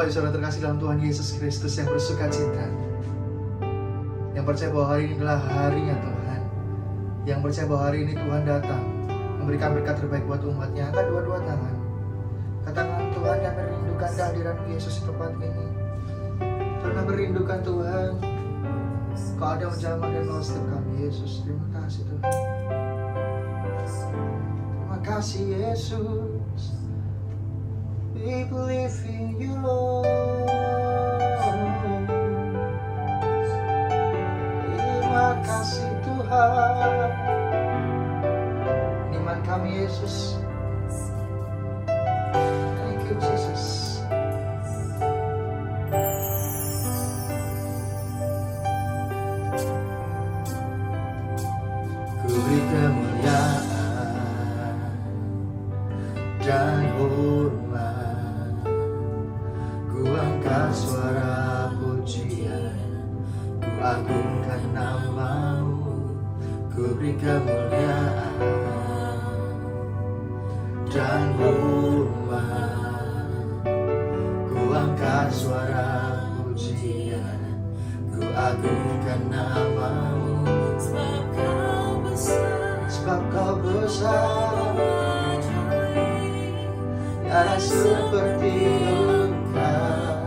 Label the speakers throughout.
Speaker 1: kembali saudara terkasih dalam Tuhan Yesus Kristus yang bersuka cita, yang percaya bahwa hari ini adalah harinya Tuhan, yang percaya bahwa hari ini Tuhan datang memberikan berkat terbaik buat umatnya. Angkat dua-dua tangan, katakan Tuhan yang merindukan kehadiran Yesus di tempat ini. Karena merindukan Tuhan, Kau ada menjamah dan merawat setiap kami. Yesus, terima kasih Tuhan. Terima kasih Yesus. We believe in you, Lord. Terima kasih Tuhan. Iman kami Yesus. Thank you Jesus. Ku beri kemuliaan dan hormat, ku angkat suara pujian, ku agungkan namamu. Ku beri kemuliaan dan hormat, ku angkat suara pujian, ku agungkan namamu. Sebab Kau besar, tiada seperti Engkau,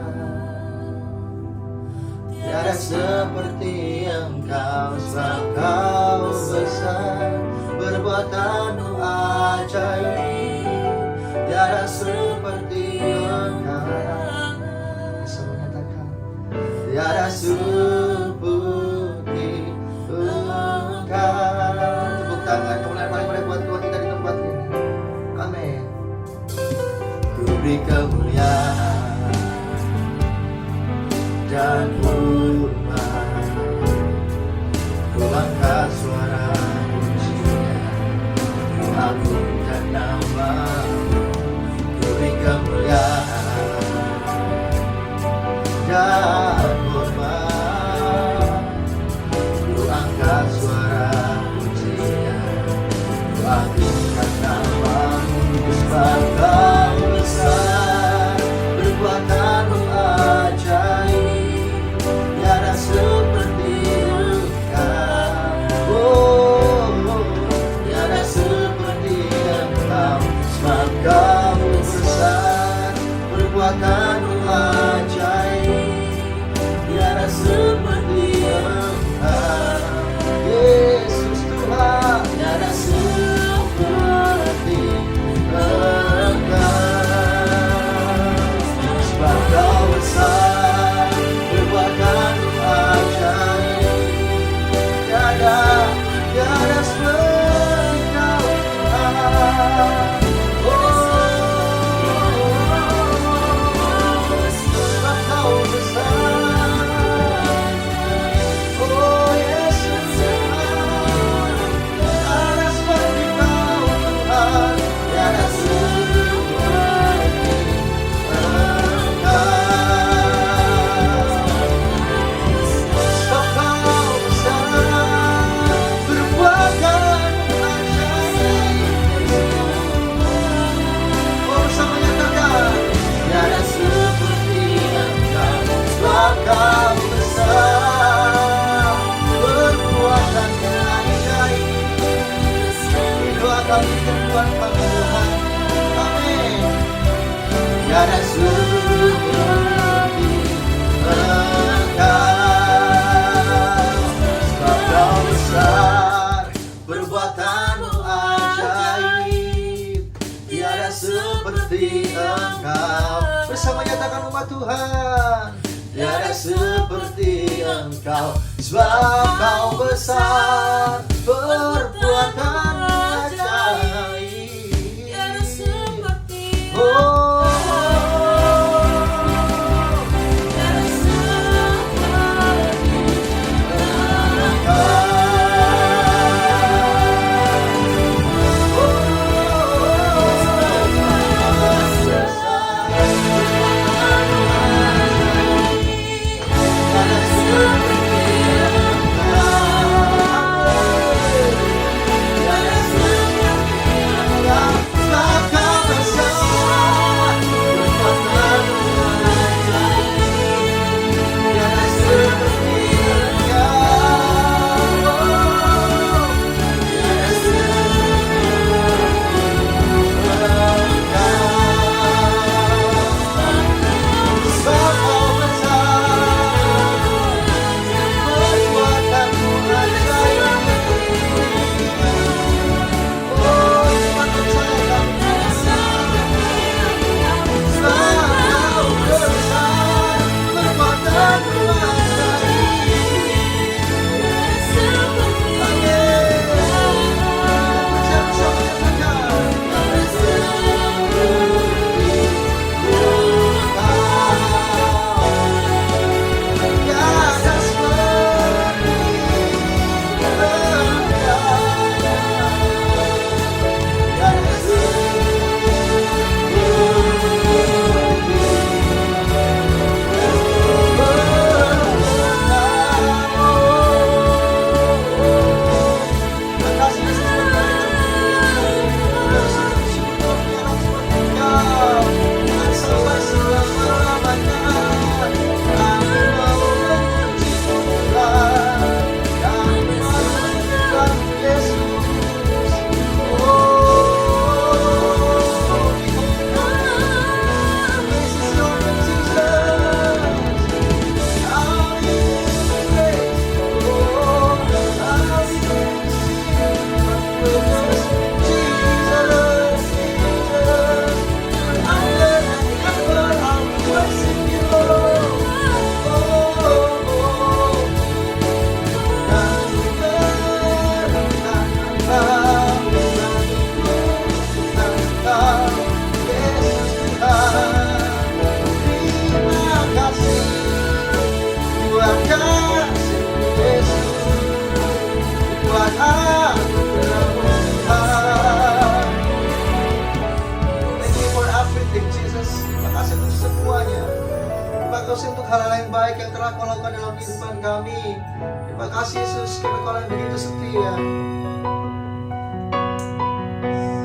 Speaker 1: tiada seperti Engkau. Sebab Kau besar, perbuatanmu ajaib, tiada seperti Engkau. Bisa menyatakan tiada seperti Engkau. Tepuk tangan kemuliaan paling buat Tuhan kita di tempat ini. Amin. Ku beri kemuliaan dan hormat, ku angkat suara pujian, ku agungkan namamu. Ku beri kemuliaan dan hormat, ku angkat suara pujian, ku agungkan namamu. Sebab Kau besar, perbuatanmu ajaib, tiada seperti Engkau. Oh, tiada seperti Engkau. Sebab Kau besar, perbuatanmu ajaib, tiada seperti Engkau. Yesus Tuhan, tiada seperti Engkau. Sebab Kau besar, perbuatanmu ajaib, tiada seperti Engkau. Sebab Kau besar, oh Yesus Tuhan, tiada seperti Kau Tuhan, tiada seperti Engkau. Sebab Kau besar, perbuatanmu ajaib. Oh, bersama nyatakan, tiada seperti Engkau. Sebab Kau besar, perbuatanmu ajaib. Doa kami Tuhan Tuhan. Amin. Tiada seperti Engkau. Sebab Kau besar, perbuatanmu ajaib, tiada seperti Engkau. Bersama nyatakan umat Tuhan, tiada seperti Engkau. Sebab Kau besar, perbuatanmu ajaib,
Speaker 2: tiada seperti
Speaker 1: oh,
Speaker 2: tiada seperti
Speaker 1: tiada kasih-Mu Yesus buat aku terangkan. Thank you for everything Jesus. Terima kasih untuk semuanya. Terima kasih untuk hal-hal yang baik yang telah Kau lakukan dalam kehidupan kami. Terima kasih Yesus, karena Kau yang begitu setia.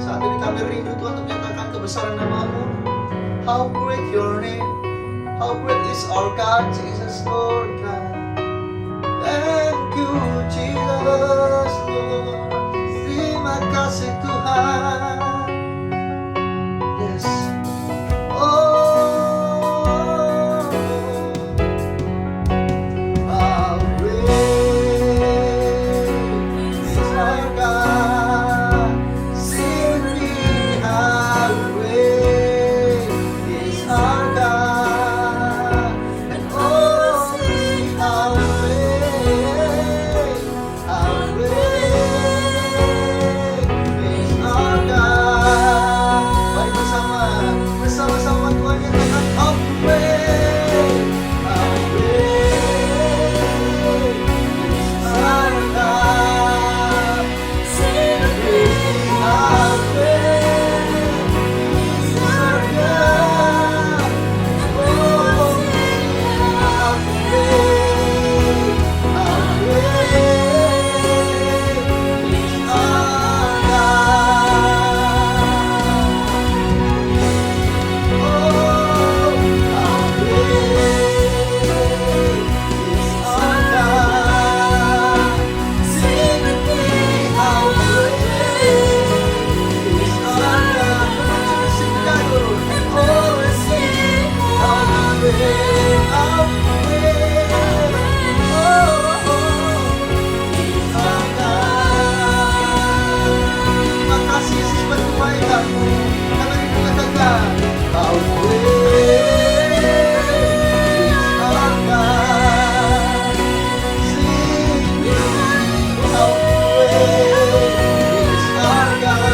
Speaker 1: Saat ini kami rindu Tuhan untuk menyatakan kebesaran nama-Mu. How great Your name, how great is our God, Jesus Lord God. Thank you Jesus Lord. Terima kasih Tuhan. Yes. Oh, how great is our God. Sing with me, how great is our God. And oh, sing how great is our God. Mari bersama-sama Tuhan nyatakan how great is our God.
Speaker 2: Sing with me,
Speaker 1: How great is our God. Oh, how great is our God. Oh, how great is our God. Sing with me, how great is our God. Come on, church, sing together. Oh, sing how great, how great, oh, is our God. Terima kasih Yesus buat kebaikan-Mu. Kami rindu katakan, how great is our God. Sing with me, how great is our God.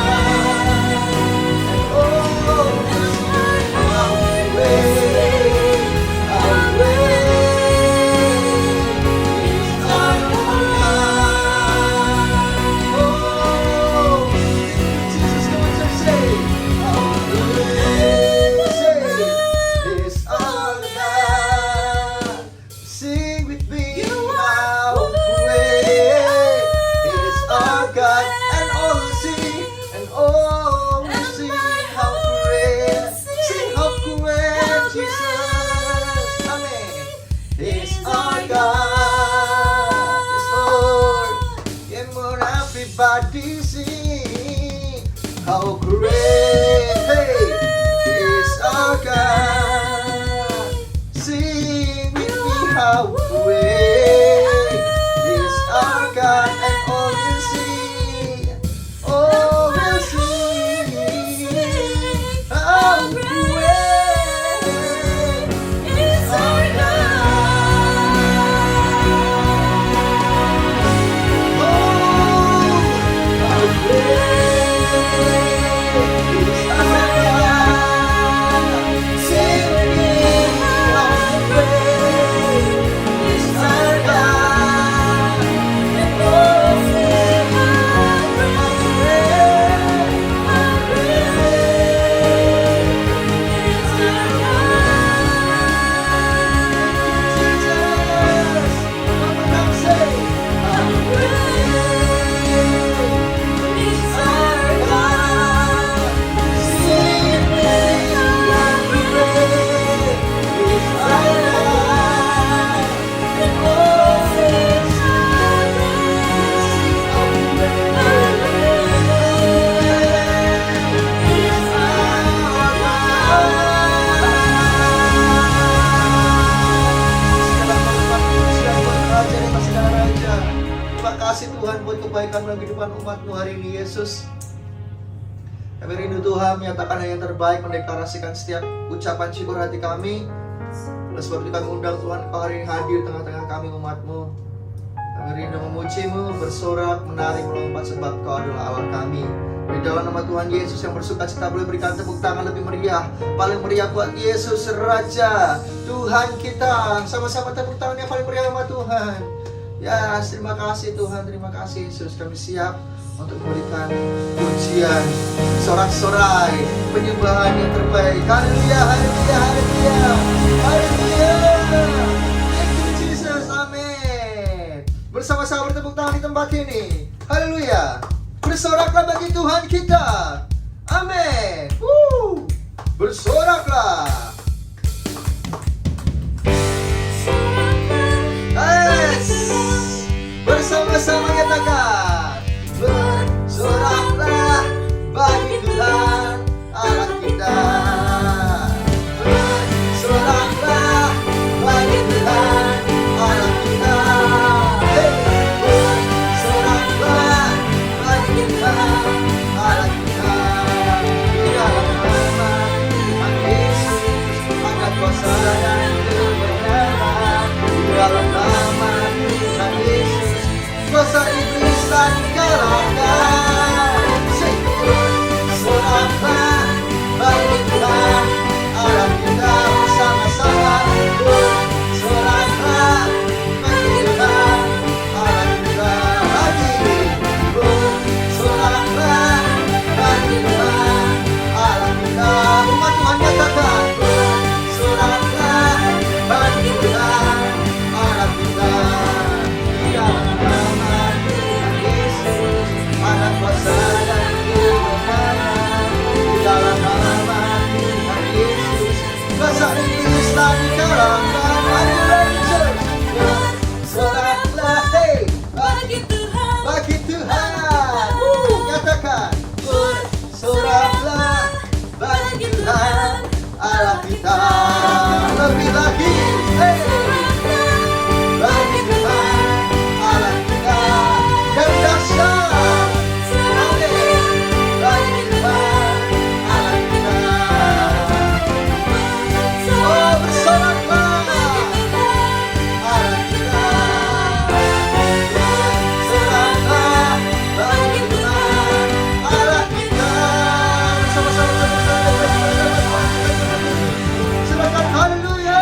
Speaker 1: And oh, sing how great is our God. Oh, Jesus, come on, church, say, how great is our God. Sing with me, how great is our God. And all will sing, how great, sing how great Jesus, amen, is our God. Yes, Lord. Come on, everybody sing, how great is our God. Sing with me, how great is our God. And all will sing, how great is our God. Oh, how great is our God. Sing with me, how great is our God. And oh, sing how great is our God. Jesus, come on, say, how great is our God. Sing with me, how great is our God. And oh, sing how great is our God. Terima kasih Tuhan buat kebaikan dalam kehidupan umat-Mu hari ini Yesus. Kami rindu Tuhan menyatakan hal yang terbaik, mendeklarasikan setiap ucapan syukur hati kami. Oleh sebab itu kami undang Tuhan Kau hari ini hadir tengah-tengah kami umat-Mu. Kami rindu memuji-Mu, bersorak, menari, melompat sebab Kau adalah Allah kami. Di dalam nama Tuhan Yesus yang bersuka cita, boleh berikan tepuk tangan lebih meriah. Paling meriah buat Yesus Raja Tuhan kita. Sama-sama tepuk tangan yang paling meriah sama Tuhan. Ya, terima kasih Tuhan, terima kasih Yesus. Kami siap untuk memberikan pujian, sorak-sorai, penyembahan yang terbaik. Haleluya, haleluya, haleluya, haleluya. Thank you Jesus, amin. Bersama-sama bertepuk tangan di tempat ini. Haleluya. Bersoraklah bagi Tuhan kita. Amin. Bersoraklah. Yes. Bersama-sama katakan, bersoraklah bagi Tuhan Allah kita. Bersoraklah bagi Tuhan Allah kita. Bersoraklah bagi Tuhan Allah kita. Di dalam nama Tuhan Yesus ada kuasa dan kebenaran. Di dalam nama Tuhan Yesus kuasa iblis telah dikalahkan. Bersoraklah bagi Tuhan Allah kita. Bersama-sama bersoraklah bagi Tuhan Allah kita. Lagi bersoraklah bagi Tuhan Allah kita. Umat Tuhan nyatakan, bersoraklah bagi Tuhan Allah kita. Di dalam nama Tuhan Yesus ada kuasa dan kebenaran. Di dalam nama Tuhan Yesus kuasa iblis telah dikalahkan. Haleluya. Bersoraklah
Speaker 2: bagi Tuhan,
Speaker 1: bagi Tuhan. Nyatakan, bersoraklah bagi Tuhan Allah kita. Lebih lagi, bagi Tuhan Allah kita yang dahsyat. Amin. Bagi Tuhan Allah kita. Oh, bersoraklah Allah kita. Bersoraklah bagi Tuhan Allah kita. Sama-sama silakan, haleluya.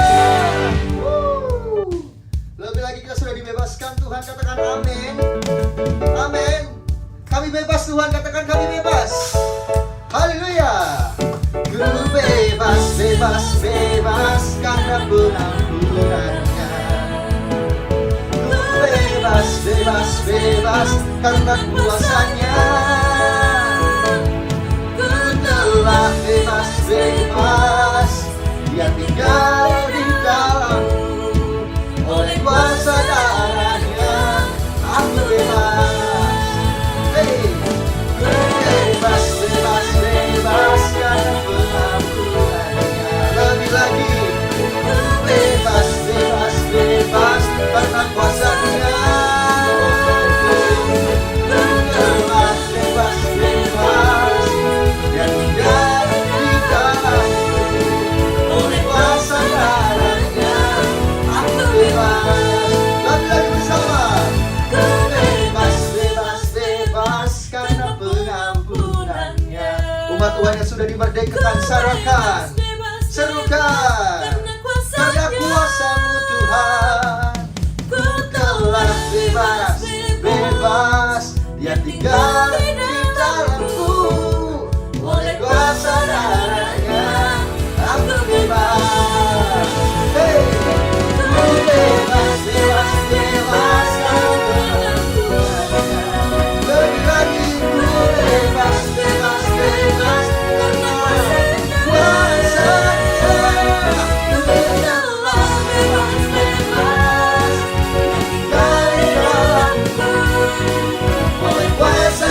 Speaker 1: Lebih lagi kita sudah dibebaskan Tuhan, katakan amin. Amin. Kami bebas Tuhan, katakan kami bebas. Haleluya. Ku bebas, bebas, bebas karena pengampunannya. Ku bebas, bebas, bebas karena kuasanya. Ku telah bebas, bebas. Dia tinggal di dalamku. Oleh kuasa darahnya aku bebas. Hey. Ku bebas, bebas, bebas karena pengampunannya. Lebih lagi, ku bebas, bebas, bebas karena kuasanya. Ku telah bebas, bebas. Dia tinggal di dalamku. Oleh kuasa darahnya aku bebas. Lagi bersama. Ku bebas, bebas, bebas karena pengampunannya. Umat Tuhan yang sudah dimerdekakan, sarakan, serukan, karena kuasa-Mu Tuhan. Ku telah bebas, bebas. Dia tinggal di dalamku. Oleh kuasa darahnya aku bebas. Hey. Ku bebas, bebas, bebas karena pengampunannya. Lebih lagi, ku bebas, bebas, bebas karena kuasa-Nya. Ku telah bebas, bebas. Tinggal di dalamku. Oleh kuasa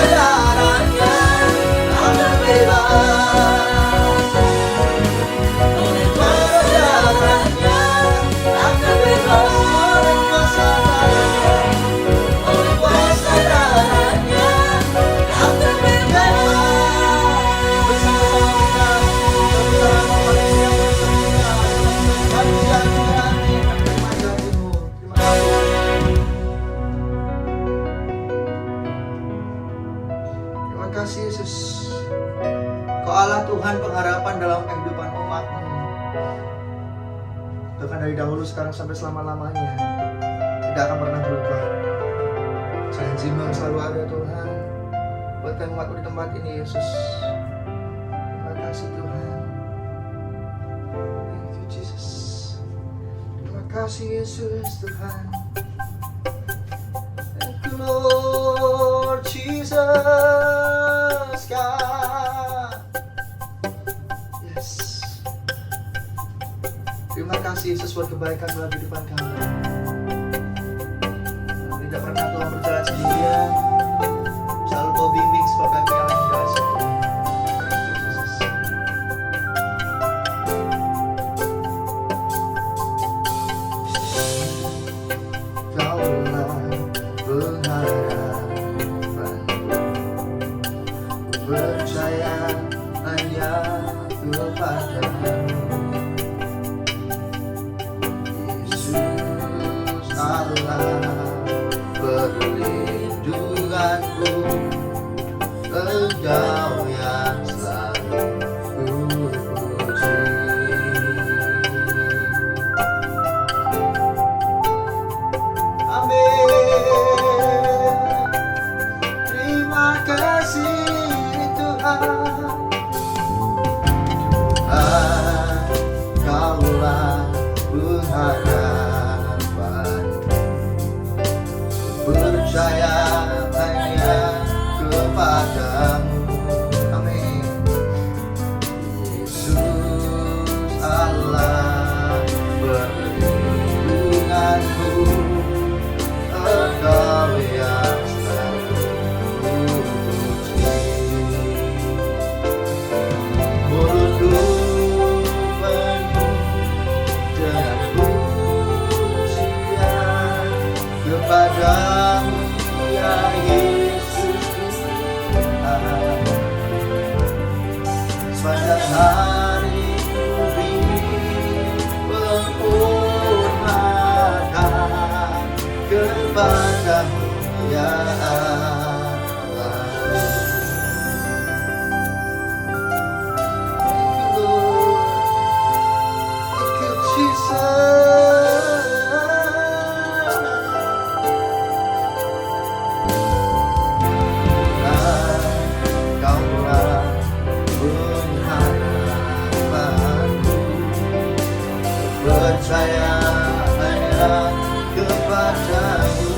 Speaker 1: Tuhan pengharapan dalam kehidupan umat-Mu. Bahkan dari dahulu sekarang sampai selama-lamanya tidak akan pernah berubah. Janji-Mu yang selalu ada Tuhan buat kami umat-Mu di tempat ini Yesus. Terima kasih Tuhan. Thank you Jesus. Terima kasih Yesus Tuhan. Thank you Lord Jesus God. Yes. Terima kasih Yesus buat kebaikan dalam kehidupan kami. Tidak pernah Tuhan berjalan sendirian. Selalu Kau bimbing supaya kami yang kasih. Kaulah pengharapanku, percaya hanya kepadamu. Yesus Allah perlindunganku, Engkau yang selalu kupuji. Amin. Terima kasih Tuhan. Kaulah pengharapanku, percaya hanya kepadamu. Amin. Yesus Allah perlindunganku, Engkau yang selalu kupuji. Mulutku penuh dengan pujian kepadamu ya Yesus Tuhan. Sepanjang hari ku beri penghormatan kepadamu ya Allah. Thank you Lord. Thank you Jesus. Kaulah pengharapanku, percaya hanya kepadamu.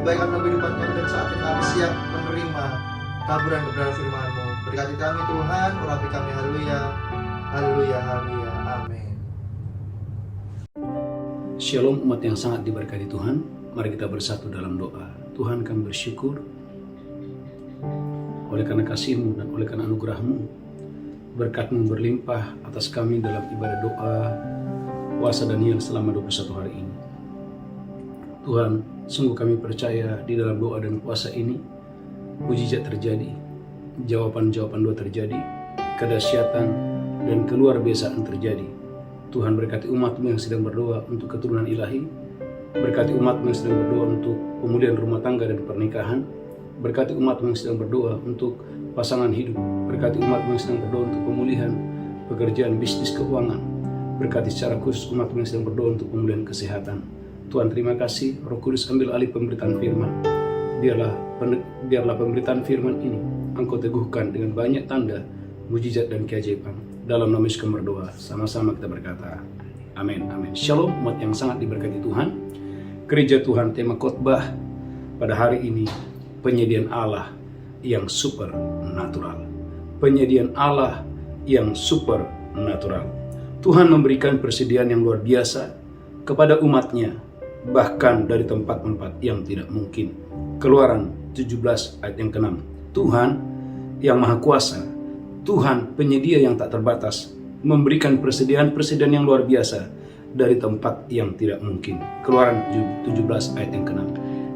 Speaker 1: kebaikan dalam kehidupan kami, dan saat ini kami siap menerima taburan kebenaran firman-Mu. Berkati kami Tuhan, urapi kami, haleluya, haleluya, haleluya, amin.
Speaker 3: Shalom umat yang sangat diberkati Tuhan. Mari kita bersatu dalam doa. Tuhan, kami bersyukur oleh karena kasih-Mu dan oleh karena anugerah-Mu. Berkat-Mu berlimpah atas kami dalam ibadah doa puasa Daniel selama 21 hari ini. Tuhan, sungguh kami percaya di dalam doa dan puasa ini mujizat terjadi, jawaban-jawaban doa terjadi, kedahsyatan dan keluar biasaan terjadi. Tuhan, berkati umat-Mu yang sedang berdoa untuk keturunan ilahi, berkati umat-Mu yang sedang berdoa untuk pemulihan rumah tangga dan pernikahan, berkati umat-Mu yang sedang berdoa untuk pasangan hidup, berkati umat-Mu yang sedang berdoa untuk pemulihan pekerjaan, bisnis, keuangan, berkati secara khusus umat-Mu yang sedang berdoa untuk pemulihan kesehatan. Tuhan, terima kasih. Roh Kudus, ambil alih pemberitaan firman. Biarlah pemberitaan firman ini Engkau teguhkan dengan banyak tanda, mujizat dan keajaiban. Dalam nama Yesus kami berdoa, sama-sama kita berkata, amin, amin. Shalom umat yang sangat diberkati Tuhan. Gereja Tuhan, tema khotbah pada hari ini, penyediaan Allah yang supernatural. Penyediaan Allah yang supernatural. Tuhan memberikan persediaan yang luar biasa kepada umatnya, bahkan dari tempat-tempat yang tidak mungkin. Keluaran 17 ayat yang ke-6. Tuhan yang Maha Kuasa, Tuhan penyedia yang tak terbatas, memberikan persediaan-persediaan yang luar biasa dari tempat yang tidak mungkin. Keluaran 17 ayat yang ke-6.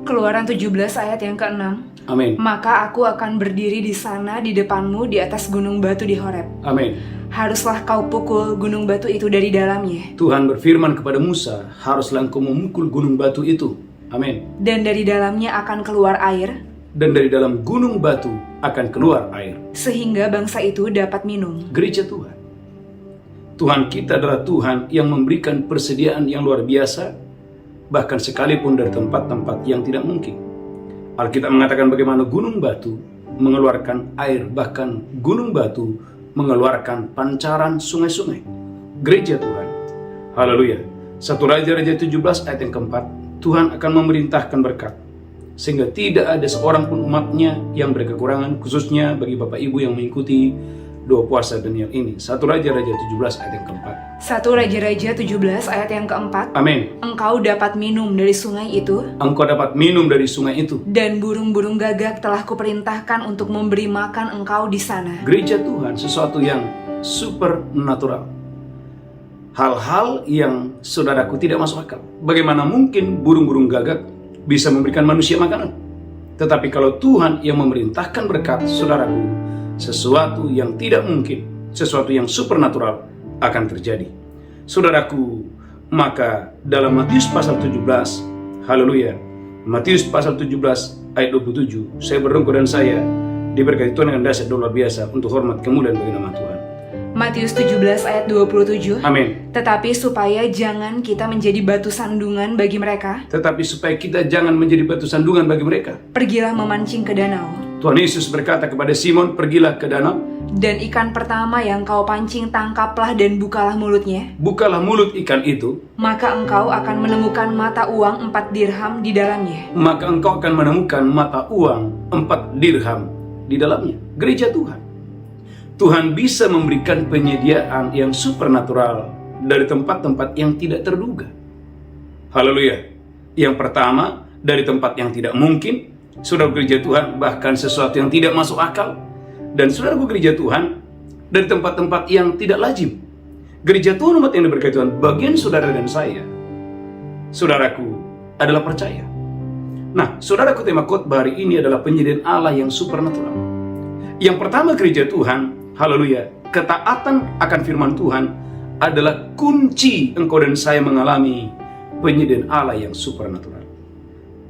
Speaker 2: Keluaran 17 ayat yang ke-6.
Speaker 3: Amin.
Speaker 2: Maka aku akan berdiri di sana di depanmu di atas gunung batu di Horeb.
Speaker 3: Amin.
Speaker 2: Haruslah kau pukul gunung batu itu dari dalamnya.
Speaker 3: Tuhan berfirman kepada Musa, haruslah engkau memukul gunung batu itu. Amin.
Speaker 2: Dan dari dalamnya akan keluar air,
Speaker 3: Dan dari dalam gunung batu akan keluar air,
Speaker 2: sehingga bangsa itu dapat minum.
Speaker 3: Gereja Tuhan, Tuhan kita adalah Tuhan yang memberikan persediaan yang luar biasa, bahkan sekalipun dari tempat-tempat yang tidak mungkin. Alkitab mengatakan bagaimana gunung batu mengeluarkan air, bahkan gunung batu mengeluarkan pancaran sungai-sungai. Gereja Tuhan, haleluya. 1 Raja-Raja 17 ayat yang ke-4, Tuhan akan memerintahkan berkat, sehingga tidak ada seorang pun umatnya yang berkekurangan, khususnya bagi Bapak Ibu yang mengikuti doa puasa Daniel ini. 1 Raja-Raja 17 ayat yang ke-4.
Speaker 2: 1 Raja-Raja 17 ayat yang ke-4.
Speaker 3: Amin.
Speaker 2: Engkau dapat minum dari sungai itu,
Speaker 3: Engkau dapat minum dari sungai itu.
Speaker 2: dan burung-burung gagak telah kuperintahkan untuk memberi makan engkau di sana.
Speaker 3: Gereja Tuhan, sesuatu yang supernatural. Hal-hal yang saudaraku tidak masuk akal. Bagaimana mungkin burung-burung gagak bisa memberikan manusia makanan? Tetapi kalau Tuhan yang memerintahkan berkat, saudaraku, sesuatu yang tidak mungkin, sesuatu yang supernatural akan terjadi. Saudaraku, maka dalam Matius pasal 17, haleluya, Matius pasal 17 ayat 27, saya berengku dan saya diberkati Tuhan dengan dahsyat luar biasa untuk hormat kemuliaan bagi nama Tuhan.
Speaker 2: Matius 17 ayat 27.
Speaker 3: Amin.
Speaker 2: Tetapi supaya jangan kita menjadi batu sandungan bagi mereka,
Speaker 3: Tetapi supaya kita jangan menjadi batu sandungan bagi mereka,
Speaker 2: pergilah memancing ke danau.
Speaker 3: Tuhan Yesus berkata kepada Simon, pergilah ke danau,
Speaker 2: Dan ikan pertama yang kau pancing tangkaplah dan bukalah mulutnya.
Speaker 3: bukalah mulut ikan itu,
Speaker 2: Maka engkau akan menemukan mata uang 4 dirham di dalamnya.
Speaker 3: maka engkau akan menemukan mata uang 4 dirham di dalamnya. Gereja Tuhan, Tuhan bisa memberikan penyediaan yang supernatural dari tempat-tempat yang tidak terduga. Haleluya. Yang pertama, dari tempat yang tidak mungkin. Saudara gereja Tuhan, bahkan sesuatu yang tidak masuk akal. Dan saudara gereja Tuhan, dari tempat-tempat yang tidak lazim. Gereja Tuhan, umat yang diberkati Tuhan, bagian saudara dan saya, saudaraku, adalah percaya. Nah, saudaraku, tema khotbah hari ini adalah penyediaan Allah yang supernatural. Yang pertama, gereja Tuhan, haleluya, ketaatan akan firman Tuhan adalah kunci engkau dan saya mengalami penyediaan Allah yang supernatural.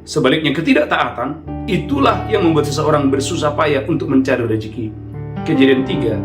Speaker 3: Sebaliknya, ketidaktaatan itulah yang membuat seseorang bersusah payah untuk mencari rezeki. Kejadian 3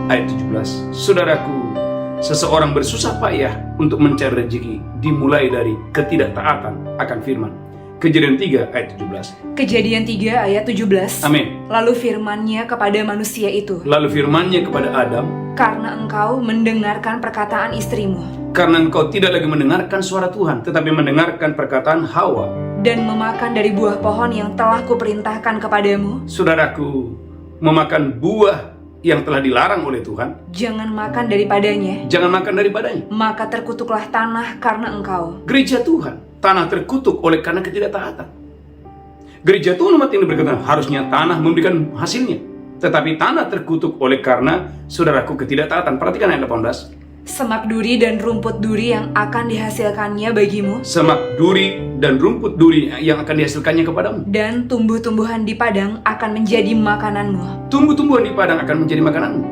Speaker 3: ayat 17. Saudaraku, seseorang bersusah payah untuk mencari rezeki dimulai dari ketidaktaatan akan firman. Kejadian 3 ayat 17.
Speaker 2: Kejadian 3 ayat 17.
Speaker 3: Amin.
Speaker 2: Lalu firman-Nya kepada manusia itu,
Speaker 3: Lalu firman-Nya kepada Adam,
Speaker 2: karena engkau mendengarkan perkataan istrimu,
Speaker 3: karena engkau tidak lagi mendengarkan suara Tuhan, tetapi mendengarkan perkataan Hawa,
Speaker 2: dan memakan dari buah pohon yang telah kuperintahkan kepadamu,
Speaker 3: Saudaraku, memakan buah yang telah dilarang oleh Tuhan,
Speaker 2: jangan makan daripadanya,
Speaker 3: jangan makan daripadanya.
Speaker 2: maka terkutuklah tanah karena engkau.
Speaker 3: Gereja Tuhan, tanah terkutuk oleh karena ketidaktaatan. Gereja Tuhan umat ini berkata, harusnya tanah memberikan hasilnya. Tetapi tanah terkutuk oleh karena, saudaraku, ketidaktaatan. Perhatikan ayat 18.
Speaker 2: Semak duri dan rumput duri yang akan dihasilkannya bagimu,
Speaker 3: Semak duri dan rumput duri yang akan dihasilkannya kepadamu.
Speaker 2: dan tumbuh-tumbuhan di padang akan menjadi makananmu.
Speaker 3: Tumbuh-tumbuhan di padang akan menjadi makananmu.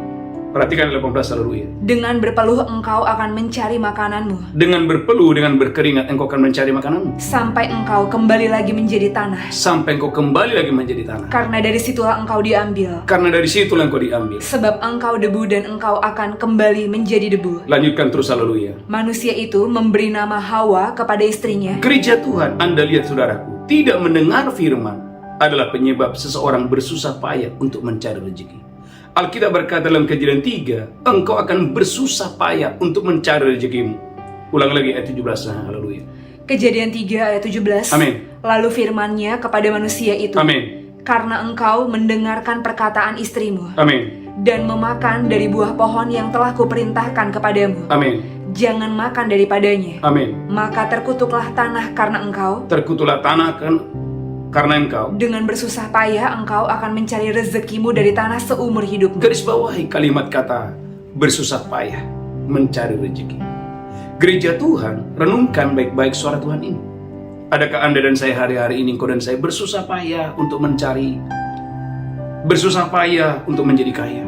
Speaker 3: Perhatikan ayat 18, haleluya.
Speaker 2: Dengan berpeluh engkau akan mencari makananmu,
Speaker 3: Dengan berpeluh, dengan berkeringat, engkau akan mencari makananmu.
Speaker 2: sampai engkau kembali lagi menjadi tanah.
Speaker 3: Sampai engkau kembali lagi menjadi tanah.
Speaker 2: Karena dari situlah engkau diambil.
Speaker 3: Karena dari situlah engkau diambil.
Speaker 2: Sebab engkau debu dan engkau akan kembali menjadi debu.
Speaker 3: Lanjutkan terus, haleluya.
Speaker 2: Manusia itu memberi nama Hawa kepada istrinya.
Speaker 3: Gereja Tuhan, Anda lihat saudaraku, tidak mendengar firman adalah penyebab seseorang bersusah payah untuk mencari rezeki. Alkitab berkata dalam Kejadian 3, engkau akan bersusah payah untuk mencari rezekimu. Ulang lagi ayat 17, haleluya.
Speaker 2: Kejadian 3 ayat 17.
Speaker 3: Amin.
Speaker 2: Lalu firman-Nya kepada manusia itu,
Speaker 3: Amin.
Speaker 2: karena engkau mendengarkan perkataan istrimu,
Speaker 3: Amin.
Speaker 2: dan memakan dari buah pohon yang telah kuperintahkan kepadamu,
Speaker 3: Amin.
Speaker 2: jangan makan daripadanya,
Speaker 3: Amin.
Speaker 2: maka terkutuklah tanah karena engkau,
Speaker 3: Terkutuklah tanah karena engkau.
Speaker 2: dengan bersusah payah engkau akan mencari rezekimu dari tanah seumur hidupmu.
Speaker 3: Garis bawahi kalimat kata bersusah payah mencari rezeki. Gereja Tuhan, renungkan baik-baik suara Tuhan ini. Adakah Anda dan saya hari-hari ini, engkau dan saya bersusah payah untuk mencari, bersusah payah untuk menjadi kaya,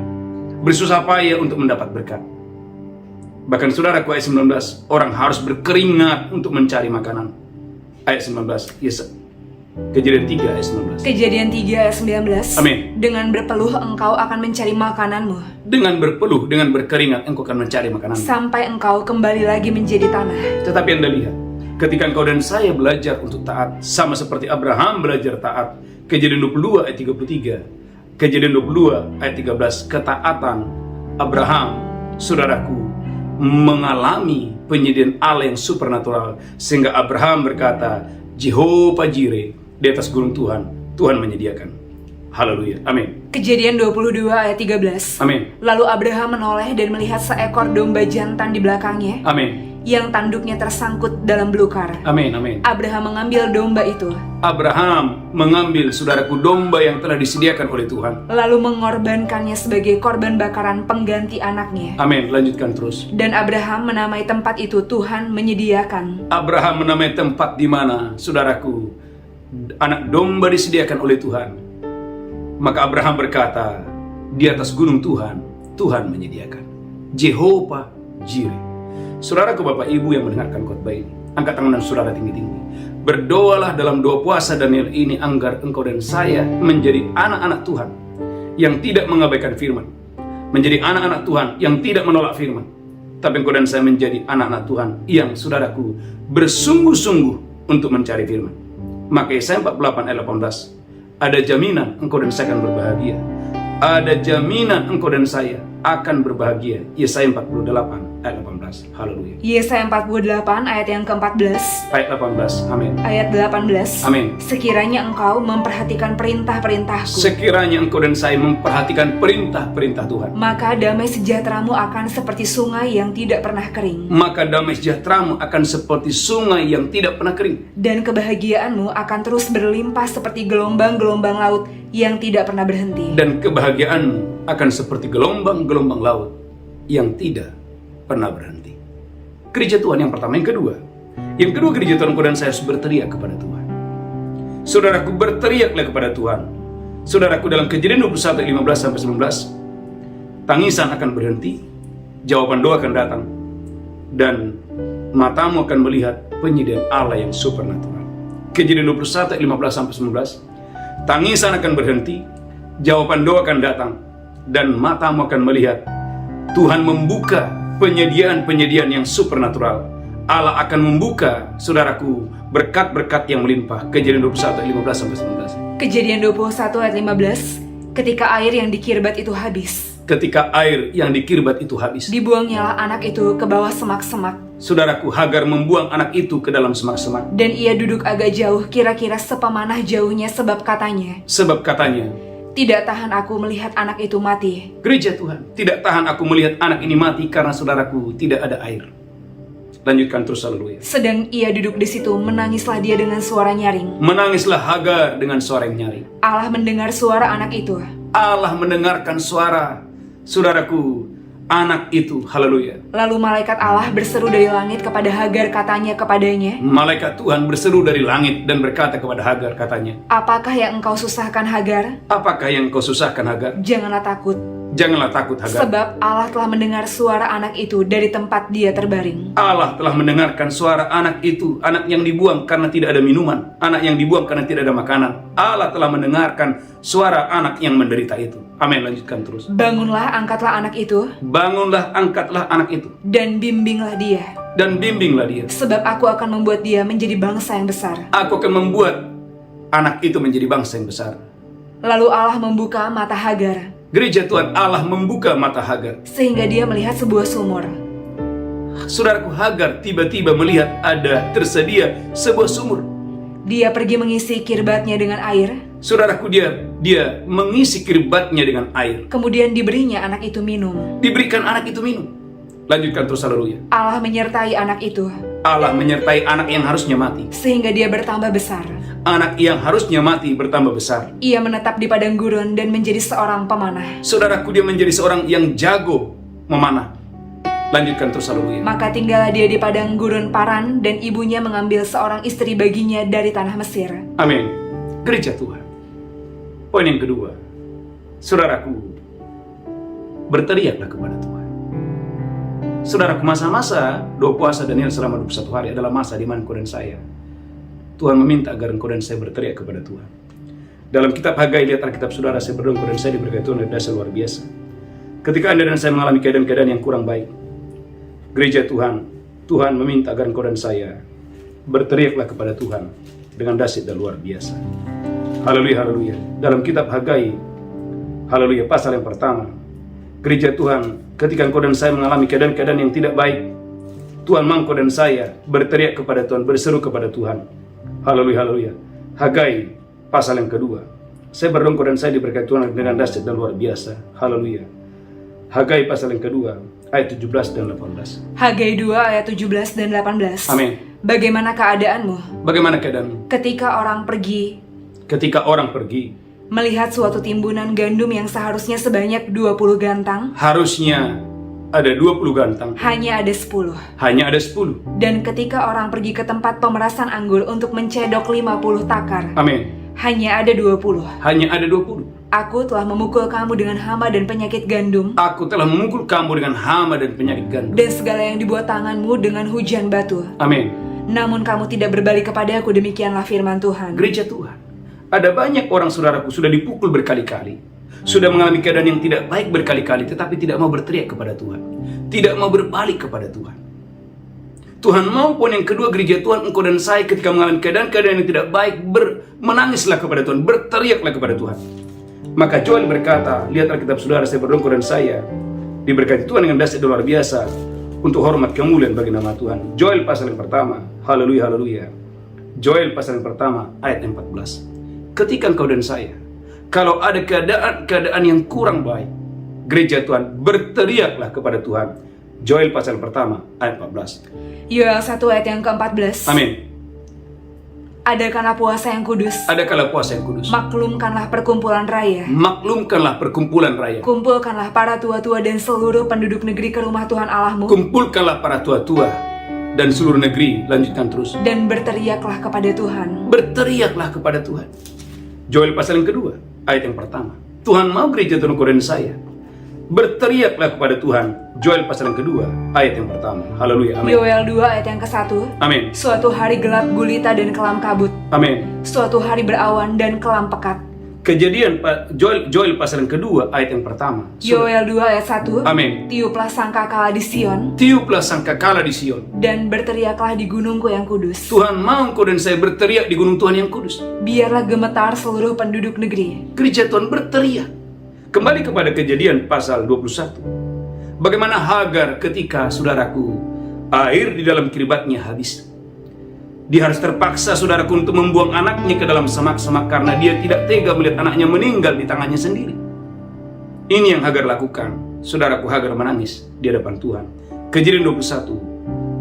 Speaker 3: bersusah payah untuk mendapat berkat? Bahkan saudaraku, ayat 19, orang harus berkeringat untuk mencari makanan. Ayat 19, yes. Kejadian 3 ayat 19.
Speaker 2: Kejadian 3 ayat 19.
Speaker 3: Amin.
Speaker 2: Dengan berpeluh engkau akan mencari makananmu,
Speaker 3: Dengan berpeluh, dengan berkeringat, engkau akan mencari makanan.
Speaker 2: sampai engkau kembali lagi menjadi tanah.
Speaker 3: Tetapi Anda lihat, ketika engkau dan saya belajar untuk taat, sama seperti Abraham belajar taat, Kejadian 22 ayat 33, Kejadian 22 ayat 13, ketaatan Abraham, saudaraku, mengalami penyediaan Allah yang supernatural, sehingga Abraham berkata, Jehovah Jireh, di atas gunung Tuhan, Tuhan menyediakan. Haleluya, amin.
Speaker 2: Kejadian 22 ayat 13.
Speaker 3: Amin.
Speaker 2: Lalu Abraham menoleh dan melihat seekor domba jantan di belakangnya,
Speaker 3: Amin.
Speaker 2: yang tanduknya tersangkut dalam belukar.
Speaker 3: Amin, amin.
Speaker 2: Abraham mengambil domba itu,
Speaker 3: Abraham mengambil, saudaraku, domba yang telah disediakan oleh Tuhan.
Speaker 2: lalu mengorbankannya sebagai korban bakaran pengganti anaknya.
Speaker 3: Amin, lanjutkan terus.
Speaker 2: Dan Abraham menamai tempat itu Tuhan menyediakan.
Speaker 3: Abraham menamai tempat di mana, saudaraku, anak domba disediakan oleh Tuhan. Maka Abraham berkata, di atas gunung Tuhan, Tuhan menyediakan. Jehovah Jireh. Saudaraku, Bapak Ibu yang mendengarkan khotbah ini, angkat tangan saudara tinggi-tinggi. Berdoalah dalam doa puasa Daniel ini agar engkau dan saya menjadi anak-anak Tuhan yang tidak mengabaikan firman, menjadi anak-anak Tuhan yang tidak menolak firman, tapi engkau dan saya menjadi anak-anak Tuhan yang, saudaraku, bersungguh-sungguh untuk mencari firman. Maka Yesaya 48 ayat 18, ada jaminan engkau dan saya akan berbahagia. Ada jaminan engkau dan saya akan berbahagia. Yesaya 48 ayat 18. Haleluya.
Speaker 2: Yesaya 48 ayat yang ke-14.
Speaker 3: Ayat 18. Amin.
Speaker 2: Ayat 18.
Speaker 3: Amin.
Speaker 2: Sekiranya engkau memperhatikan perintah-perintahku,
Speaker 3: Sekiranya engkau dan saya memperhatikan perintah-perintah Tuhan,
Speaker 2: maka damai sejahteramu akan seperti sungai yang tidak pernah kering,
Speaker 3: maka damai sejahteramu akan seperti sungai yang tidak pernah kering,
Speaker 2: dan kebahagiaanmu akan terus berlimpah seperti gelombang-gelombang laut yang tidak pernah berhenti.
Speaker 3: dan kebahagiaanmu akan seperti gelombang-gelombang laut yang tidak pernah berhenti. Gereja Tuhan yang pertama. Yang kedua, gereja Tuhan, engkau dan saya harus berteriak kepada Tuhan. Saudaraku, berteriaklah kepada Tuhan. Saudaraku, dalam Kejadian 21 ayat 15-19, tangisan akan berhenti, jawaban doa akan datang, dan matamu akan melihat penyediaan Allah yang supernatural. Kejadian 21 ayat 15-19, tangisan akan berhenti, jawaban doa akan datang, dan matamu akan melihat Tuhan membuka penyediaan-penyediaan yang supernatural. Allah akan membuka, saudaraku, berkat-berkat yang melimpah. Kejadian 21 ayat 15-19.
Speaker 2: Kejadian 21 ayat 15. Ketika air yang di Kirbat itu habis,
Speaker 3: ketika air yang di Kirbat itu habis.
Speaker 2: Dibuangnyalah anak itu ke bawah semak-semak,
Speaker 3: Saudaraku, Hagar membuang anak itu ke dalam semak-semak.
Speaker 2: dan ia duduk agak jauh, kira-kira sepemanah jauhnya, sebab katanya, tidak tahan aku melihat anak itu mati.
Speaker 3: gereja Tuhan, tidak tahan aku melihat anak ini mati karena saudaraku tidak ada air. Lanjutkan terus, haleluya.
Speaker 2: Sedang ia duduk di situ, menangislah dia dengan suara nyaring.
Speaker 3: Menangislah Hagar dengan suara yang nyaring.
Speaker 2: Allah mendengar suara anak itu.
Speaker 3: Allah mendengarkan suara saudaraku, anak itu, haleluya.
Speaker 2: Lalu malaikat Allah berseru dari langit kepada Hagar, katanya kepadanya,
Speaker 3: Malaikat Tuhan berseru dari langit dan berkata kepada Hagar, katanya,
Speaker 2: apakah yang engkau susahkan, Hagar?
Speaker 3: apakah yang kau susahkan, Hagar?
Speaker 2: Janganlah takut,
Speaker 3: Janganlah takut, Hagar.
Speaker 2: sebab Allah telah mendengar suara anak itu dari tempat dia terbaring.
Speaker 3: Allah telah mendengarkan suara anak itu, anak yang dibuang karena tidak ada minuman, anak yang dibuang karena tidak ada makanan. Allah telah mendengarkan suara anak yang menderita itu. Amin. Lanjutkan terus.
Speaker 2: Bangunlah, angkatlah anak itu,
Speaker 3: Bangunlah, angkatlah anak itu,
Speaker 2: dan bimbinglah dia,
Speaker 3: dan bimbinglah dia.
Speaker 2: sebab aku akan membuat dia menjadi bangsa yang besar.
Speaker 3: Aku akan membuat anak itu menjadi bangsa yang besar.
Speaker 2: Lalu Allah membuka mata Hagar,
Speaker 3: Gereja Tuhan, Allah membuka mata Hagar.
Speaker 2: sehingga dia melihat sebuah sumur.
Speaker 3: Saudaraku, Hagar tiba-tiba melihat ada tersedia sebuah sumur.
Speaker 2: Dia pergi mengisi kirbatnya dengan air,
Speaker 3: Saudaraku, dia mengisi kirbatnya dengan air.
Speaker 2: kemudian diberinya anak itu minum.
Speaker 3: Diberikan anak itu minum. Lanjutkan terus, haleluya.
Speaker 2: Allah menyertai anak itu,
Speaker 3: Allah menyertai anak yang harusnya mati.
Speaker 2: sehingga dia bertambah besar.
Speaker 3: Anak yang harusnya mati bertambah besar.
Speaker 2: Ia menetap di padang gurun dan menjadi seorang pemanah.
Speaker 3: Saudaraku, dia menjadi seorang yang jago memanah. Lanjutkan terus, haleluya.
Speaker 2: Maka tinggallah dia di padang gurun Paran, dan ibunya mengambil seorang istri baginya dari tanah Mesir.
Speaker 3: Amin. Gereja Tuhan. Poin yang kedua, saudaraku, berteriaklah kepada Tuhan. Saudaraku, masa-masa doa puasa Daniel selama 21 hari adalah masa di mana engkau dan saya, Tuhan meminta agar engkau dan saya berteriak kepada Tuhan. Dalam kitab Hagai, lihat Alkitab saudara, saya berdoa engkau dan saya diberkati Tuhan dari dasar luar biasa. Ketika Anda dan saya mengalami keadaan-keadaan yang kurang baik, gereja Tuhan, Tuhan meminta agar engkau dan saya berteriaklah kepada Tuhan dengan dahsyat dan luar biasa. Haleluya, haleluya. Dalam kitab Hagai, haleluya, pasal yang pertama, gereja Tuhan, ketika engkau dan saya mengalami keadaan-keadaan yang tidak baik, Tuhan mau engkau dan saya berteriak kepada Tuhan, berseru kepada Tuhan. Haleluya, haleluya. Hagai, pasal yang kedua. Saya berdoa engkau dan saya diberkati Tuhan dengan dahsyat dan luar biasa. Haleluya. Hagai pasal yang kedua, ayat 17 dan 18.
Speaker 2: Hagai 2 ayat 17 dan 18.
Speaker 3: Amin.
Speaker 2: Bagaimana keadaanmu
Speaker 3: Bagaimana keadaanmu?
Speaker 2: ketika orang pergi
Speaker 3: Ketika orang pergi,
Speaker 2: melihat suatu timbunan gandum yang seharusnya sebanyak 20 gantang,
Speaker 3: harusnya ada 20 gantang,
Speaker 2: hanya ada 10.
Speaker 3: hanya ada 10.
Speaker 2: Dan ketika orang pergi ke tempat pemerasan anggur untuk mencedok 50 takar,
Speaker 3: Amin.
Speaker 2: hanya ada 20.
Speaker 3: Hanya ada 20.
Speaker 2: Aku telah memukul kamu dengan hama dan penyakit gandum,
Speaker 3: Aku telah memukul kamu dengan hama dan penyakit gandum.
Speaker 2: dan segala yang dibuat tanganmu dengan hujan batu.
Speaker 3: Amin.
Speaker 2: Namun kamu tidak berbalik kepadaku, demikianlah firman Tuhan.
Speaker 3: Gereja Tuhan, ada banyak orang saudaraku sudah dipukul berkali-kali, sudah mengalami keadaan yang tidak baik berkali-kali, tetapi tidak mau berteriak kepada Tuhan, tidak mau berbalik kepada Tuhan. Tuhan mau, poin yang kedua, gereja Tuhan, engkau dan saya ketika mengalami keadaan-keadaan yang tidak baik, menangislah kepada Tuhan, berteriaklah kepada Tuhan. Maka Joel berkata, lihat Alkitab saudara, saya berdoa engkau dan saya diberkati Tuhan dengan dahsyat luar biasa untuk hormat kemuliaan bagi nama Tuhan. Joel pasal yang pertama, haleluya, haleluya. Joel pasal yang pertama, ayat 14. Ketika engkau dan saya, kalau ada keadaan yang kurang baik, gereja Tuhan, berteriaklah kepada Tuhan. Joel pasal pertama, ayat 14.
Speaker 2: Yoel 1 ayat yang ke-14.
Speaker 3: Amin.
Speaker 2: Adakanlah puasa yang kudus,
Speaker 3: Adakanlah puasa yang kudus.
Speaker 2: maklumkanlah perkumpulan raya,
Speaker 3: Maklumkanlah perkumpulan raya.
Speaker 2: kumpulkanlah para tua-tua dan seluruh penduduk negeri ke rumah Tuhan Allahmu,
Speaker 3: Kumpulkanlah para tua-tua dan seluruh negeri. Lanjutkan terus.
Speaker 2: dan berteriaklah kepada Tuhan.
Speaker 3: Berteriaklah kepada Tuhan. Joel pasal yang kedua, ayat yang pertama. Tuhan mau gereja Tuhan dan saya berteriaklah kepada Tuhan. Joel pasal yang kedua, ayat yang pertama. Haleluya, amin.
Speaker 2: Yoel 2 ayat yang ke-1.
Speaker 3: Amin,
Speaker 2: Suatu hari gelap gulita dan kelam kabut,
Speaker 3: amin.
Speaker 2: suatu hari berawan dan kelam pekat.
Speaker 3: Kejadian Joel pasal yang kedua, ayat yang pertama.
Speaker 2: Yoel 2 ayat 1.
Speaker 3: Amin.
Speaker 2: Tiuplah sangkakala di Sion,
Speaker 3: Tiuplah sangkakala di Sion.
Speaker 2: dan berteriaklah di gunungku yang kudus.
Speaker 3: Tuhan mau engkau dan saya berteriak di gunung Tuhan yang kudus.
Speaker 2: Biarlah gemetar seluruh penduduk negeri.
Speaker 3: Gereja Tuhan berteriak Kembali kepada Kejadian pasal 21. Bagaimana Hagar ketika, saudaraku, air di dalam keribatnya habis. Dia harus terpaksa, saudaraku, untuk membuang anaknya ke dalam semak-semak karena dia tidak tega melihat anaknya meninggal di tangannya sendiri. Ini yang Hagar lakukan. Saudaraku, Hagar menangis di hadapan Tuhan. Kejadian 21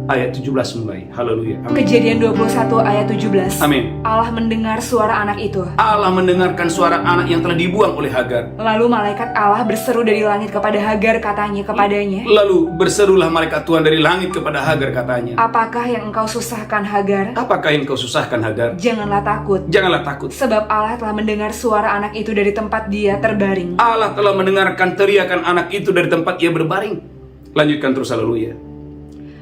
Speaker 3: ayat 17 mulai. Haleluya. Amin.
Speaker 2: Kejadian 21 ayat 17.
Speaker 3: Amin.
Speaker 2: Allah mendengar suara anak itu.
Speaker 3: Allah mendengarkan suara anak yang telah dibuang oleh Hagar.
Speaker 2: Lalu malaikat Allah berseru dari langit kepada Hagar, katanya kepadanya,
Speaker 3: Lalu berserulah malaikat Tuhan dari langit kepada Hagar, katanya,
Speaker 2: apakah yang engkau susahkan, Hagar?
Speaker 3: apakah yang kau susahkan, Hagar?
Speaker 2: Janganlah takut,
Speaker 3: Janganlah takut.
Speaker 2: sebab Allah telah mendengar suara anak itu dari tempat dia terbaring.
Speaker 3: Allah telah mendengarkan teriakan anak itu dari tempat ia berbaring. Lanjutkan terus, haleluya.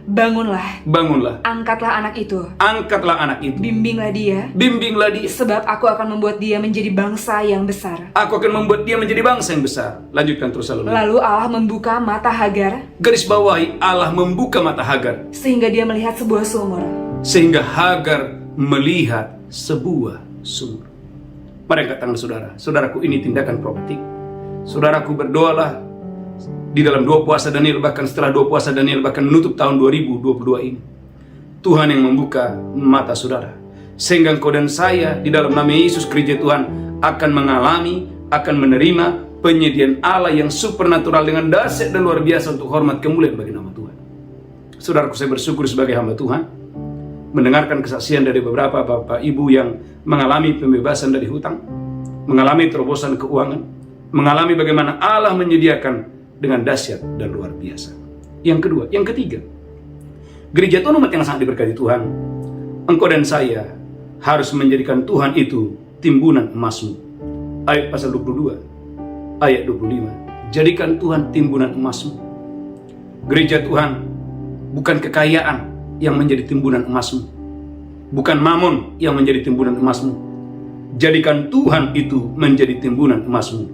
Speaker 2: Bangunlah,
Speaker 3: Bangunlah,
Speaker 2: angkatlah anak itu,
Speaker 3: angkatlah anak itu,
Speaker 2: bimbinglah dia,
Speaker 3: bimbinglah dia.
Speaker 2: sebab aku akan membuat dia menjadi bangsa yang besar.
Speaker 3: Aku akan membuat dia menjadi bangsa yang besar. Lanjutkan terus, haleluya.
Speaker 2: Lalu Allah membuka mata Hagar,
Speaker 3: Garis bawahi, Allah membuka mata Hagar
Speaker 2: sehingga dia melihat sebuah sumur.
Speaker 3: sehingga Hagar melihat sebuah sumur. Mari angkat tangan saudara. Saudaraku, ini tindakan profetik. Saudaraku, berdoalah di dalam 2 puasa Daniel, bahkan setelah 2 puasa Daniel, bahkan menutup tahun 2022 ini. Tuhan yang membuka mata saudara, sehingga engkau dan saya di dalam nama Yesus, gereja Tuhan, akan mengalami, akan menerima penyediaan Allah yang supernatural dengan dahsyat dan luar biasa untuk hormat kemuliaan bagi nama Tuhan. Saudaraku, saya bersyukur sebagai hamba Tuhan mendengarkan kesaksian dari beberapa bapak ibu yang mengalami pembebasan dari hutang, mengalami terobosan keuangan, mengalami bagaimana Allah menyediakan dengan dahsyat dan luar biasa. Yang kedua, yang ketiga, gereja Tuhan, umat yang sangat diberkati Tuhan, engkau dan saya harus menjadikan Tuhan itu timbunan emasmu. Ayat pasal 22, ayat 25. Jadikan Tuhan timbunan emasmu. Gereja Tuhan bukan kekayaan yang menjadi timbunan emasmu, bukan mamon yang menjadi timbunan emasmu. Jadikan Tuhan itu menjadi timbunan emasmu.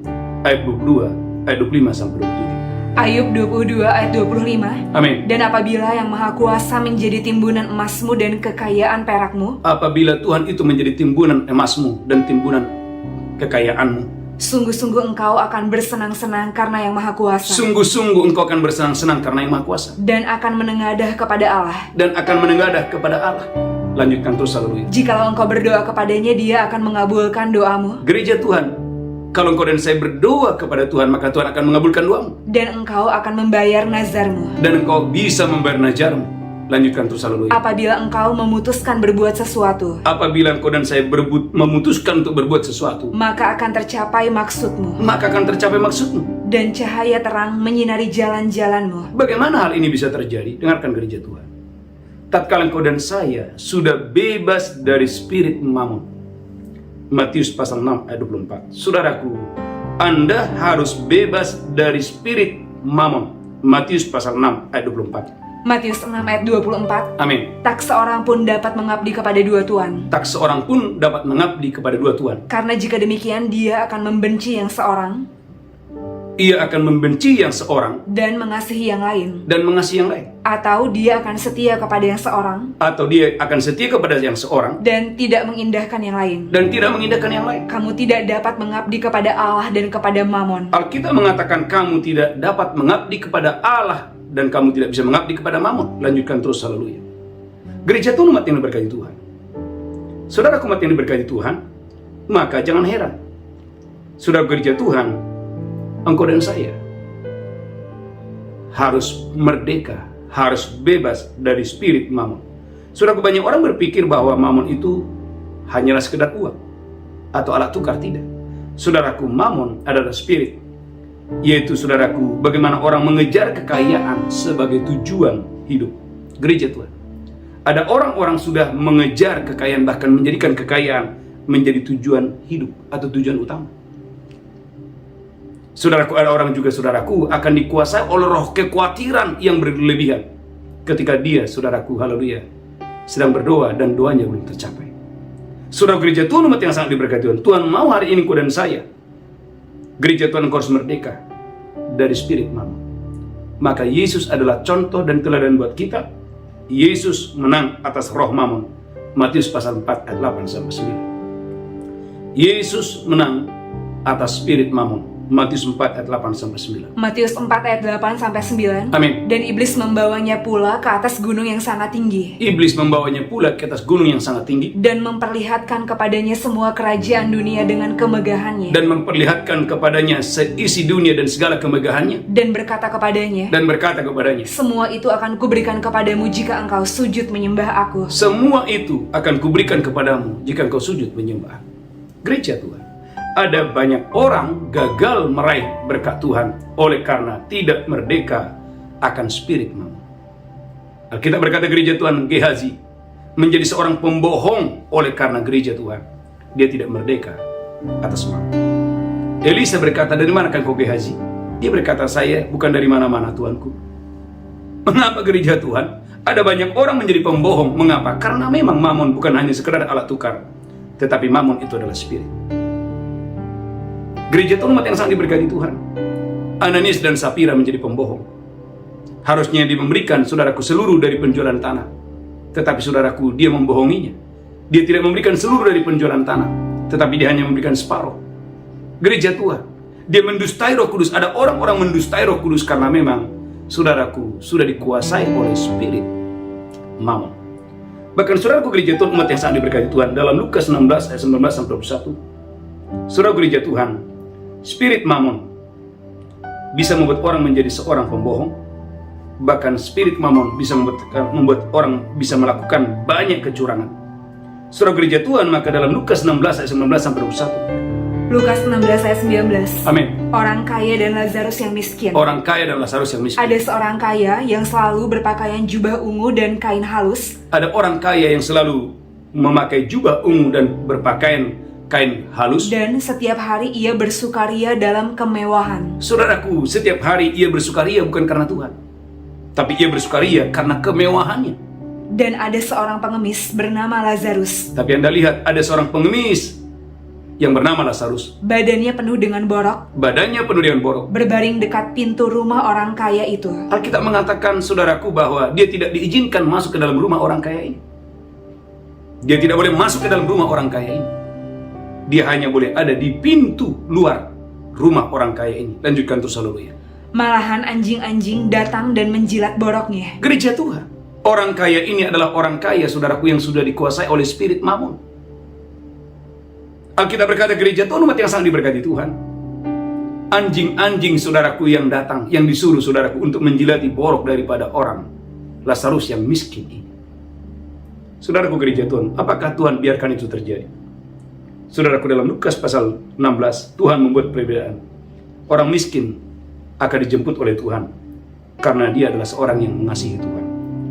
Speaker 3: Ayat 22, ayat 25 sampai 27.
Speaker 2: Ayub 22 ayat 25.
Speaker 3: Amin.
Speaker 2: Dan apabila yang Maha Kuasa menjadi timbunan emasmu dan kekayaan perakmu,
Speaker 3: Apabila Tuhan itu menjadi timbunan emasmu dan timbunan kekayaanmu,
Speaker 2: sungguh-sungguh engkau akan bersenang-senang karena yang Maha Kuasa,
Speaker 3: sungguh-sungguh engkau akan bersenang-senang karena yang Maha Kuasa,
Speaker 2: dan akan menengadah kepada Allah.
Speaker 3: dan akan menengadah kepada Allah. Lanjutkan terus, haleluya.
Speaker 2: Jikalau engkau berdoa kepadanya, dia akan mengabulkan doamu,
Speaker 3: Gereja Tuhan, kalau engkau dan saya berdoa kepada Tuhan, maka Tuhan akan mengabulkan doamu,
Speaker 2: dan engkau akan membayar nazarmu.
Speaker 3: dan engkau bisa membayar najarmu. Lanjutkan terus, haleluya.
Speaker 2: Apabila engkau memutuskan berbuat sesuatu,
Speaker 3: Apabila engkau dan saya memutuskan untuk berbuat sesuatu,
Speaker 2: maka akan tercapai maksudmu,
Speaker 3: maka akan tercapai maksudmu.
Speaker 2: dan cahaya terang menyinari jalan-jalanmu.
Speaker 3: Bagaimana hal ini bisa terjadi? Dengarkan, gereja Tuhan. Tatkala engkau dan saya sudah bebas dari spirit mamon. Matius pasal 6 ayat 24. Saudaraku, Anda harus bebas dari spirit mamon. Matius pasal 6 ayat 24.
Speaker 2: Matius 6 ayat 24.
Speaker 3: Amin.
Speaker 2: Tak seorang pun dapat mengabdi kepada dua tuan.
Speaker 3: Tak seorang pun dapat mengabdi kepada dua tuan.
Speaker 2: Karena jika demikian, dia akan membenci yang seorang
Speaker 3: Ia akan membenci yang seorang
Speaker 2: dan mengasihi yang lain,
Speaker 3: dan mengasihi yang lain.
Speaker 2: atau dia akan setia kepada yang seorang
Speaker 3: Atau dia akan setia kepada yang seorang
Speaker 2: dan tidak mengindahkan yang lain.
Speaker 3: dan tidak mengindahkan yang lain.
Speaker 2: Kamu tidak dapat mengabdi kepada Allah dan kepada Mamon.
Speaker 3: Alkitab mengatakan kamu tidak dapat mengabdi kepada Allah dan kamu tidak bisa mengabdi kepada mamon. Lanjutkan terus, haleluya. Gereja Tuhan, umat yang diberkati Tuhan. Saudara umat yang diberkati Tuhan, maka jangan heran. Saudara gereja Tuhan, engkau dan saya harus merdeka, harus bebas dari spirit mamon. Saudara, banyak orang berpikir bahwa mamon itu hanyalah sekedar uang atau alat tukar. Tidak. Saudaraku, mamon adalah spirit, yaitu, saudaraku, bagaimana orang mengejar kekayaan sebagai tujuan hidup. Gereja Tuhan, ada orang-orang sudah mengejar kekayaan, bahkan menjadikan kekayaan menjadi tujuan hidup atau tujuan utama. Saudaraku, ada orang juga, saudaraku, akan dikuasai oleh roh kekhawatiran yang berlebihan ketika dia, saudaraku, haleluya, sedang berdoa dan doanya belum tercapai. Saudara gereja Tuhan, umat yang sangat diberkati Tuhan, Tuhan mau hari ini kau dan saya, gereja Tuhan, harus merdeka dari spirit mamon. Maka Yesus adalah contoh dan teladan buat kita. Yesus menang atas roh mamon. Matius pasal 4 ayat 8 sampai 9. Yesus menang atas spirit mamon. Matius 4 ayat 8 sampai 9.
Speaker 2: Matius 4 ayat 8 sampai 9.
Speaker 3: Amin.
Speaker 2: Dan iblis membawanya pula ke atas gunung yang sangat tinggi.
Speaker 3: Iblis membawanya pula ke atas gunung yang sangat tinggi
Speaker 2: Dan memperlihatkan kepadanya semua kerajaan dunia dengan kemegahannya.
Speaker 3: dan memperlihatkan kepadanya seisi dunia dan segala kemegahannya
Speaker 2: Dan berkata kepadanya,
Speaker 3: dan berkata kepadanya,
Speaker 2: semua itu akan kuberikan kepadamu jika engkau sujud menyembah aku.
Speaker 3: semua itu akan kuberikan kepadamu jika engkau sujud menyembah. Gereja Tuhan, ada banyak orang gagal meraih berkat Tuhan oleh karena tidak merdeka akan spirit mamon. Alkitab berkata gereja Tuhan Gehazi menjadi seorang pembohong oleh karena gereja Tuhan dia tidak merdeka atas mamon. Elisa berkata, dari mana kan kau Gehazi? Dia berkata, saya bukan dari mana-mana Tuanku. Mengapa gereja Tuhan ada banyak orang menjadi pembohong? Mengapa? Karena memang mamon bukan hanya sekedar alat tukar, tetapi mamon itu adalah spirit. Gereja Tuhan umat yang sangat diberkati Tuhan, Ananias dan Sapira menjadi pembohong. Harusnya dia memberikan saudaraku seluruh dari penjualan tanah, tetapi saudaraku dia membohonginya. Dia tidak memberikan seluruh dari penjualan tanah, tetapi dia hanya memberikan separuh. Gereja Tuhan, dia mendustai Roh Kudus. Ada orang-orang mendustai Roh Kudus karena memang saudaraku sudah dikuasai oleh spirit mamon. Bahkan saudaraku gereja Tuhan umat yang sangat diberkati Tuhan, dalam Lukas 16 ayat 19 sampai 21, saudara gereja Tuhan, spirit mamon bisa membuat orang menjadi seorang pembohong. Bahkan spirit mamon bisa membuat orang bisa melakukan banyak kecurangan. Saudara gereja Tuhan, maka dalam Lukas 16 ayat 19 sampai 21,
Speaker 2: Lukas 16 ayat 19.
Speaker 3: amin.
Speaker 2: Orang kaya dan Lazarus yang miskin.
Speaker 3: Orang kaya dan Lazarus yang miskin.
Speaker 2: Ada seorang kaya yang selalu berpakaian jubah ungu dan kain halus.
Speaker 3: Ada orang kaya yang selalu memakai jubah ungu dan berpakaian kain halus.
Speaker 2: Dan setiap hari ia bersukaria dalam kemewahan.
Speaker 3: Saudaraku, setiap hari ia bersukaria bukan karena Tuhan, tapi ia bersukaria karena kemewahannya.
Speaker 2: Dan ada seorang pengemis bernama Lazarus.
Speaker 3: Tapi Anda lihat, ada seorang pengemis yang bernama Lazarus.
Speaker 2: Badannya penuh dengan borok,
Speaker 3: Badannya penuh dengan borok.
Speaker 2: berbaring dekat pintu rumah orang kaya itu.
Speaker 3: Alkitab mengatakan, saudaraku, bahwa dia tidak diizinkan masuk ke dalam rumah orang kaya ini. Dia tidak boleh masuk ke dalam rumah orang kaya ini. Dia hanya boleh ada di pintu luar rumah orang kaya ini. Lanjutkan terus, haleluya.
Speaker 2: Malahan anjing-anjing datang dan menjilat boroknya.
Speaker 3: Gereja Tuhan, orang kaya ini adalah orang kaya, saudaraku, yang sudah dikuasai oleh spirit mamon. Alkitab berkata gereja Tuhan umat yang sangat diberkati Tuhan, anjing-anjing saudaraku yang datang, yang disuruh saudaraku untuk menjilati borok daripada orang Lazarus yang miskin ini. Saudaraku gereja Tuhan, apakah Tuhan biarkan itu terjadi? Saudaraku, dalam Lukas pasal 16, Tuhan membuat perbedaan. Orang miskin akan dijemput oleh Tuhan karena dia adalah seorang yang mengasihi Tuhan.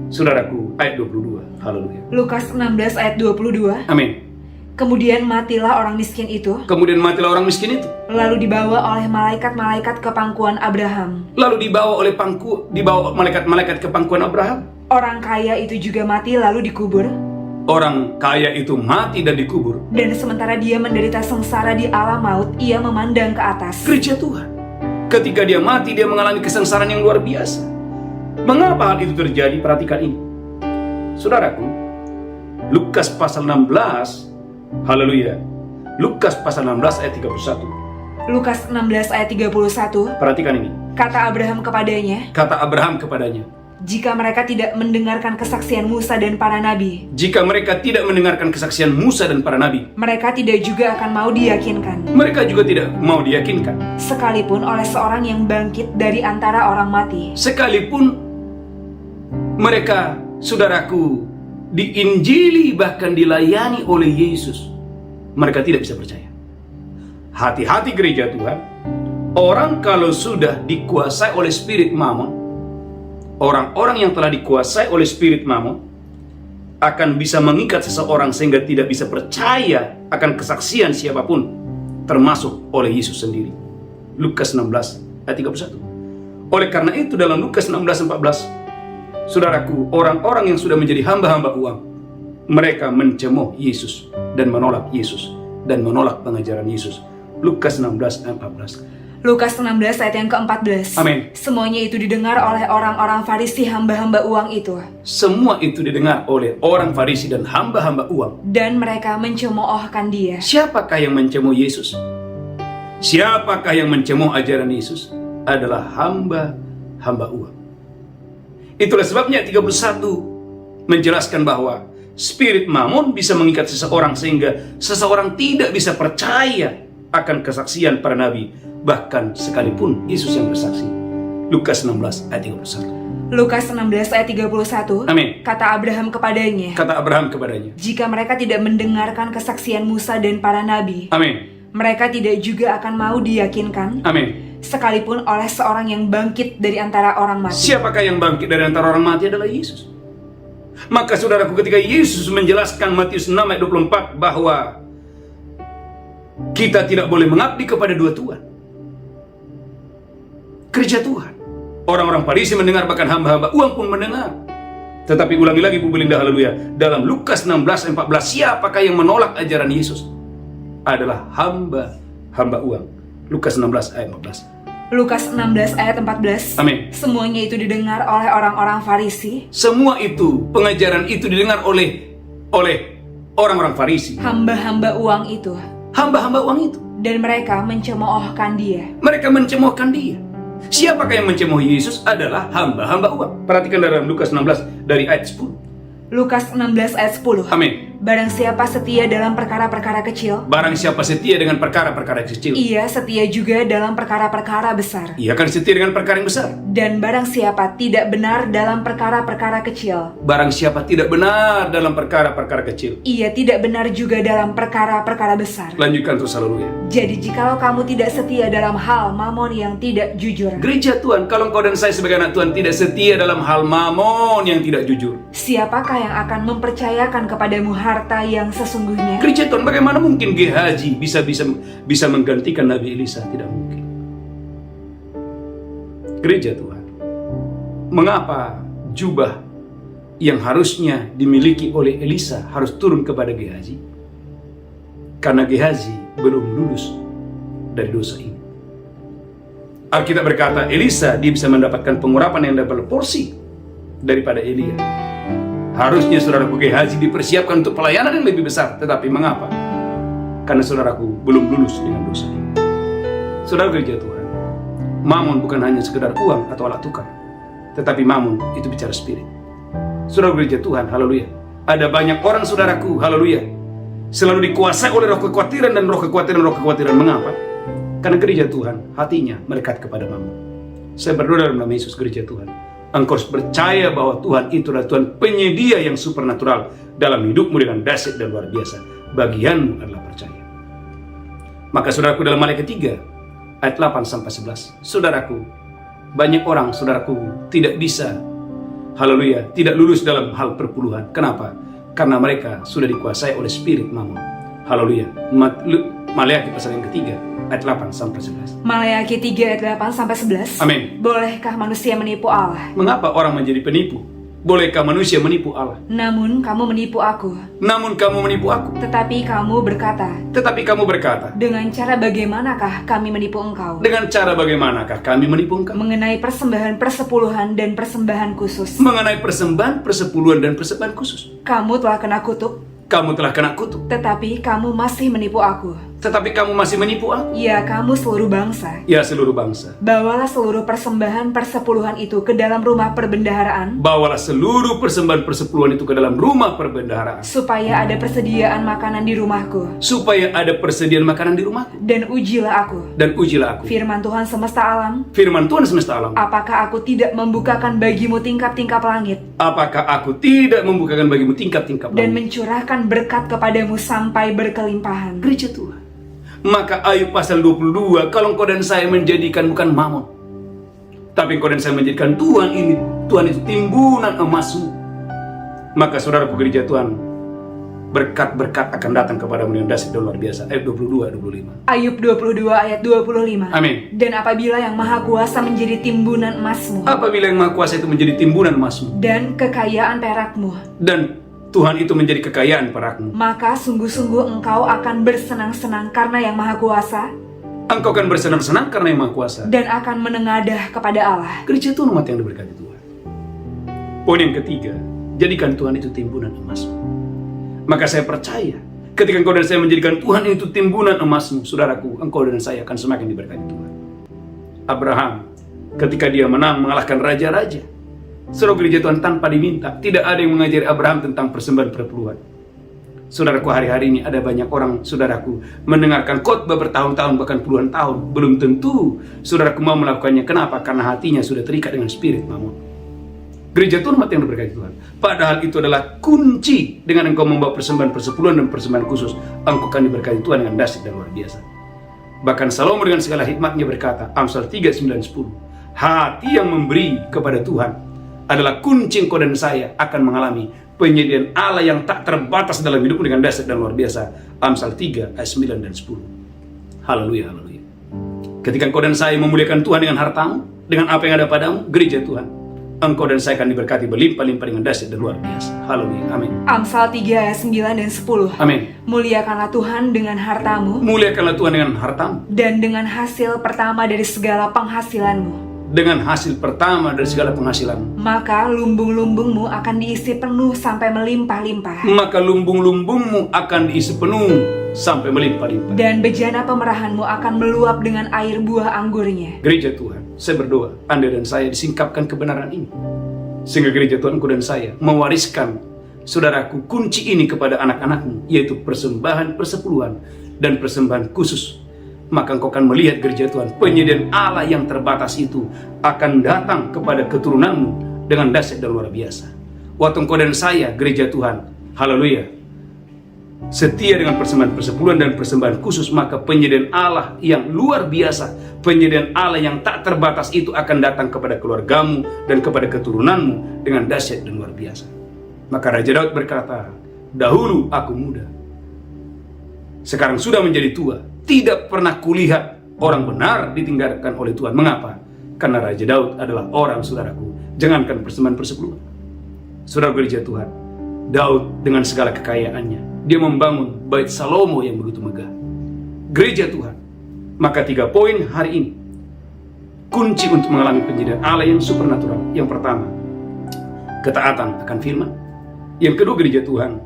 Speaker 3: Saudaraku, ayat 22, haleluya.
Speaker 2: Lukas 16 ayat 22.
Speaker 3: Amin.
Speaker 2: Kemudian matilah orang miskin itu,
Speaker 3: Kemudian matilah orang miskin itu,
Speaker 2: lalu dibawa oleh malaikat-malaikat ke pangkuan Abraham.
Speaker 3: lalu dibawa malaikat-malaikat ke pangkuan Abraham.
Speaker 2: Orang kaya itu juga mati lalu dikubur.
Speaker 3: Orang kaya itu mati dan dikubur.
Speaker 2: Dan sementara dia menderita sengsara di alam maut, ia memandang ke atas.
Speaker 3: Gereja Tuhan, ketika dia mati, dia mengalami kesengsaraan yang luar biasa. Mengapa hal itu terjadi? Perhatikan ini, saudaraku. Lukas pasal 16, haleluya. Lukas pasal 16 ayat 31.
Speaker 2: Lukas 16 ayat 31.
Speaker 3: Perhatikan ini.
Speaker 2: Kata Abraham kepadanya,
Speaker 3: Kata Abraham kepadanya,
Speaker 2: jika mereka tidak mendengarkan kesaksian Musa dan para nabi,
Speaker 3: jika mereka tidak mendengarkan kesaksian Musa dan para nabi,
Speaker 2: mereka tidak juga akan mau diyakinkan,
Speaker 3: mereka juga tidak mau diyakinkan,
Speaker 2: sekalipun oleh seorang yang bangkit dari antara orang mati.
Speaker 3: sekalipun mereka, saudaraku, diinjili bahkan dilayani oleh Yesus, mereka tidak bisa percaya. Hati-hati gereja Tuhan. Orang kalau sudah dikuasai oleh spirit mamon, orang-orang yang telah dikuasai oleh spirit mamon akan bisa mengikat seseorang sehingga tidak bisa percaya akan kesaksian siapapun, termasuk oleh Yesus sendiri. Lukas 16 ayat 31. Oleh karena itu dalam Lukas 16:14, saudaraku, orang-orang yang sudah menjadi hamba-hamba uang, mereka mencemooh Yesus dan menolak Yesus dan menolak pengajaran Yesus. Lukas 16 ayat 14.
Speaker 2: Lukas 16 ayat yang ke-14.
Speaker 3: Amin.
Speaker 2: Semuanya itu didengar oleh orang-orang Farisi hamba-hamba uang itu.
Speaker 3: Semua itu didengar oleh orang Farisi dan hamba-hamba uang.
Speaker 2: Dan mereka mencemoohkan dia.
Speaker 3: Siapakah yang mencemooh Yesus? Siapakah yang mencemooh ajaran Yesus adalah hamba uang. Itulah sebabnya 31 menjelaskan bahwa spirit mamon bisa mengikat seseorang sehingga seseorang tidak bisa percaya akan kesaksian para nabi, bahkan sekalipun Yesus yang bersaksi. Lukas 16 ayat 31.
Speaker 2: Lukas 16 ayat 31.
Speaker 3: Amin.
Speaker 2: Kata Abraham kepadanya, jika mereka tidak mendengarkan kesaksian Musa dan para nabi,
Speaker 3: amin,
Speaker 2: mereka tidak juga akan mau diyakinkan,
Speaker 3: amin,
Speaker 2: sekalipun oleh seorang yang bangkit dari antara orang mati.
Speaker 3: Siapakah yang bangkit dari antara orang mati adalah Yesus. Maka saudaraku, ketika Yesus menjelaskan Matius 6 ayat 24 bahwa kita tidak boleh mengabdi kepada dua tuan, kerja Tuhan. Orang-orang Farisi mendengar, bahkan hamba-hamba uang pun mendengar. Tetapi ulangi lagi Bu Belinda, haleluya, dalam Lukas 16 ayat 14, siapakah yang menolak ajaran Yesus? Adalah hamba uang. Lukas 16 ayat 14.
Speaker 2: Lukas 16 ayat 14.
Speaker 3: Amin.
Speaker 2: Semuanya itu didengar oleh orang-orang Farisi.
Speaker 3: Semua itu, pengajaran itu didengar oleh orang-orang Farisi.
Speaker 2: Hamba-hamba uang itu.
Speaker 3: Hamba-hamba uang itu.
Speaker 2: Dan mereka mencemoohkan dia.
Speaker 3: Mereka mencemoohkan dia. Siapakah yang mencemoohi Yesus? Adalah hamba-hamba uang. Perhatikan dalam Lukas 16 dari ayat 10.
Speaker 2: Lukas 16 ayat 10.
Speaker 3: Amin.
Speaker 2: Barang siapa setia dalam perkara-perkara kecil,
Speaker 3: Barang siapa setia dengan perkara-perkara kecil,
Speaker 2: ia setia juga dalam perkara-perkara besar.
Speaker 3: ia akan setia dengan perkara yang besar.
Speaker 2: Dan barang siapa tidak benar dalam perkara-perkara kecil,
Speaker 3: Barang siapa tidak benar dalam perkara-perkara kecil,
Speaker 2: ia tidak benar juga dalam perkara-perkara besar.
Speaker 3: lanjutkan terus, haleluya.
Speaker 2: Jadi jikalau kamu tidak setia dalam hal mamon yang tidak jujur,
Speaker 3: Gereja Tuhan, kalau engkau dan saya sebagai anak Tuhan tidak setia dalam hal mamon yang tidak jujur,
Speaker 2: siapakah yang akan mempercayakan kepadamu harta yang sesungguhnya?
Speaker 3: Gereja Tuhan, bagaimana mungkin Gehazi bisa menggantikan Nabi Elisa? Tidak mungkin. Gereja Tuhan, mengapa jubah yang harusnya dimiliki oleh Elisa harus turun kepada Gehazi? Karena Gehazi belum lulus dari dosa ini. Alkitab berkata Elisa dia bisa mendapatkan pengurapan yang double porsi daripada Elia. Harusnya saudaraku Gehazi dipersiapkan untuk pelayanan yang lebih besar. Tetapi mengapa? Karena saudaraku belum lulus dengan dosa ini. Saudara gereja Tuhan, mamon bukan hanya sekedar uang atau alat tukar, tetapi mamon itu bicara spirit. Saudara gereja Tuhan, haleluya, ada banyak orang saudaraku, haleluya, selalu dikuasai oleh roh kekhawatiran dan roh kekhawatiran. Mengapa? Karena gereja Tuhan hatinya melekat kepada mamon. Saya berdoa dalam nama Yesus, gereja Tuhan, engkau harus percaya bahwa Tuhan itu adalah Tuhan penyedia yang supernatural dalam hidupmu dengan dahsyat dan luar biasa. Bagianmu adalah percaya. Maka saudaraku, dalam Maliaki 3 ayat 8-11, saudaraku, banyak orang saudaraku tidak bisa, haleluya, tidak lulus dalam hal perpuluhan. Kenapa? Karena mereka sudah dikuasai oleh spirit mamon. Haleluya. Maliaki pasal yang ketiga ayat 8-11.
Speaker 2: Maliaki 3 ayat 8-11.
Speaker 3: Amin.
Speaker 2: Bolehkah manusia menipu Allah?
Speaker 3: Mengapa orang menjadi penipu? Bolehkah manusia menipu Allah?
Speaker 2: Namun kamu menipu aku. Tetapi kamu berkata, dengan cara bagaimanakah kami menipu engkau? Mengenai persembahan persepuluhan dan persembahan khusus. Kamu telah kena kutuk. Tetapi kamu masih menipu aku. Ya, kamu seluruh bangsa. Bawalah seluruh persembahan persepuluhan itu ke dalam rumah perbendaharaan. Supaya ada persediaan makanan di rumahku. Dan ujilah aku. Firman Tuhan semesta alam. Apakah aku tidak membukakan bagimu tingkap-tingkap langit? Dan mencurahkan berkat kepadamu sampai berkelimpahan.
Speaker 3: Gereja Tuhan. Maka Ayub pasal 22, kalau engkau dan saya menjadikan bukan mamon, tapi engkau dan saya menjadikan Tuhan itu timbunan emasmu, maka saudaraku gereja Tuhan, berkat-berkat akan datang kepadamu dengan dahsyat dan luar biasa. Ayub 22-25.
Speaker 2: Ayub 22 ayat 25.
Speaker 3: Amin.
Speaker 2: Dan apabila yang maha kuasa menjadi timbunan emasmu, dan kekayaan perakmu,
Speaker 3: dan Tuhan itu menjadi kekayaan perakmu,
Speaker 2: maka sungguh-sungguh engkau akan bersenang-senang karena yang maha kuasa. Dan akan menengadah kepada Allah.
Speaker 3: Gereja Tuhan, umat yang diberkati Tuhan. Poin yang ketiga, jadikan Tuhan itu timbunan emasmu. Maka saya percaya Ketika engkau dan saya menjadikan Tuhan itu timbunan emasmu, saudaraku, engkau dan saya akan semakin diberkati Tuhan. Abraham, ketika dia menang mengalahkan raja-raja, saudara gereja Tuhan, tanpa diminta, tidak ada yang mengajari Abraham tentang persembahan perpuluhan. Saudaraku, hari-hari ini ada banyak orang, saudaraku, mendengarkan khotbah bertahun-tahun, bahkan puluhan tahun. Belum tentu saudaraku mau melakukannya. Kenapa? Karena hatinya sudah terikat dengan spirit mamon. Gereja Tuhan yang diberkati Tuhan. Padahal itu adalah kunci. Dengan engkau membawa persembahan persepuluhan dan persembahan khusus, engkau akan diberkati Tuhan dengan dahsyat dan luar biasa. Bahkan Salomo dengan segala hikmatnya berkata, Amsal 3:9-10, hati yang memberi kepada Tuhan adalah kunci engkau dan saya akan mengalami penyediaan Allah yang tak terbatas dalam hidupmu dengan dahsyat dan luar biasa. Amsal 3:9 dan 10. Haleluya, haleluya. Ketika engkau dan saya memuliakan Tuhan dengan hartamu, dengan apa yang ada padamu, gereja Tuhan, engkau dan saya akan diberkati berlimpah-limpah dengan dahsyat dan luar biasa. Haleluya, amin.
Speaker 2: Amsal 3:9 dan 10.
Speaker 3: Amin.
Speaker 2: Muliakanlah Tuhan dengan hartamu,
Speaker 3: Muliakanlah Tuhan dengan hartamu,
Speaker 2: dan dengan hasil pertama dari segala penghasilanmu.
Speaker 3: dengan hasil pertama dari segala penghasilanmu.
Speaker 2: Maka lumbung-lumbungmu akan diisi penuh sampai melimpah-limpah.
Speaker 3: Maka lumbung-lumbungmu akan diisi penuh sampai melimpah-limpah.
Speaker 2: Dan bejana pemerahanmu akan meluap dengan air buah anggurnya.
Speaker 3: Gereja Tuhan, saya berdoa Anda dan saya disingkapkan kebenaran ini, sehingga gereja Tuhanku dan saya mewariskan, saudaraku, kunci ini kepada anak-anakmu, yaitu persembahan persepuluhan dan persembahan khusus. Maka engkau akan melihat gereja Tuhan, penyediaan Allah yang terbatas itu akan datang kepada keturunanmu dengan dahsyat dan luar biasa. Waktu engkau dan saya, gereja Tuhan, haleluya, setia dengan persembahan persepuluhan dan persembahan khusus, maka penyediaan Allah yang luar biasa, penyediaan Allah yang tak terbatas itu akan datang kepada keluargamu dan kepada keturunanmu dengan dahsyat dan luar biasa. Maka Raja Daud berkata, dahulu aku muda, sekarang sudah menjadi tua, tidak pernah kulihat orang benar ditinggalkan oleh Tuhan. Mengapa? Karena Raja Daud adalah orang, saudaraku, jangankan persembahan persepuluhan, saudara gereja Tuhan, Daud dengan segala kekayaannya, dia membangun bait Salomo yang begitu megah. Gereja Tuhan, maka 3 poin hari ini, kunci untuk mengalami penyediaan Allah yang supernatural. Yang pertama, ketaatan akan firman. Yang kedua, gereja Tuhan,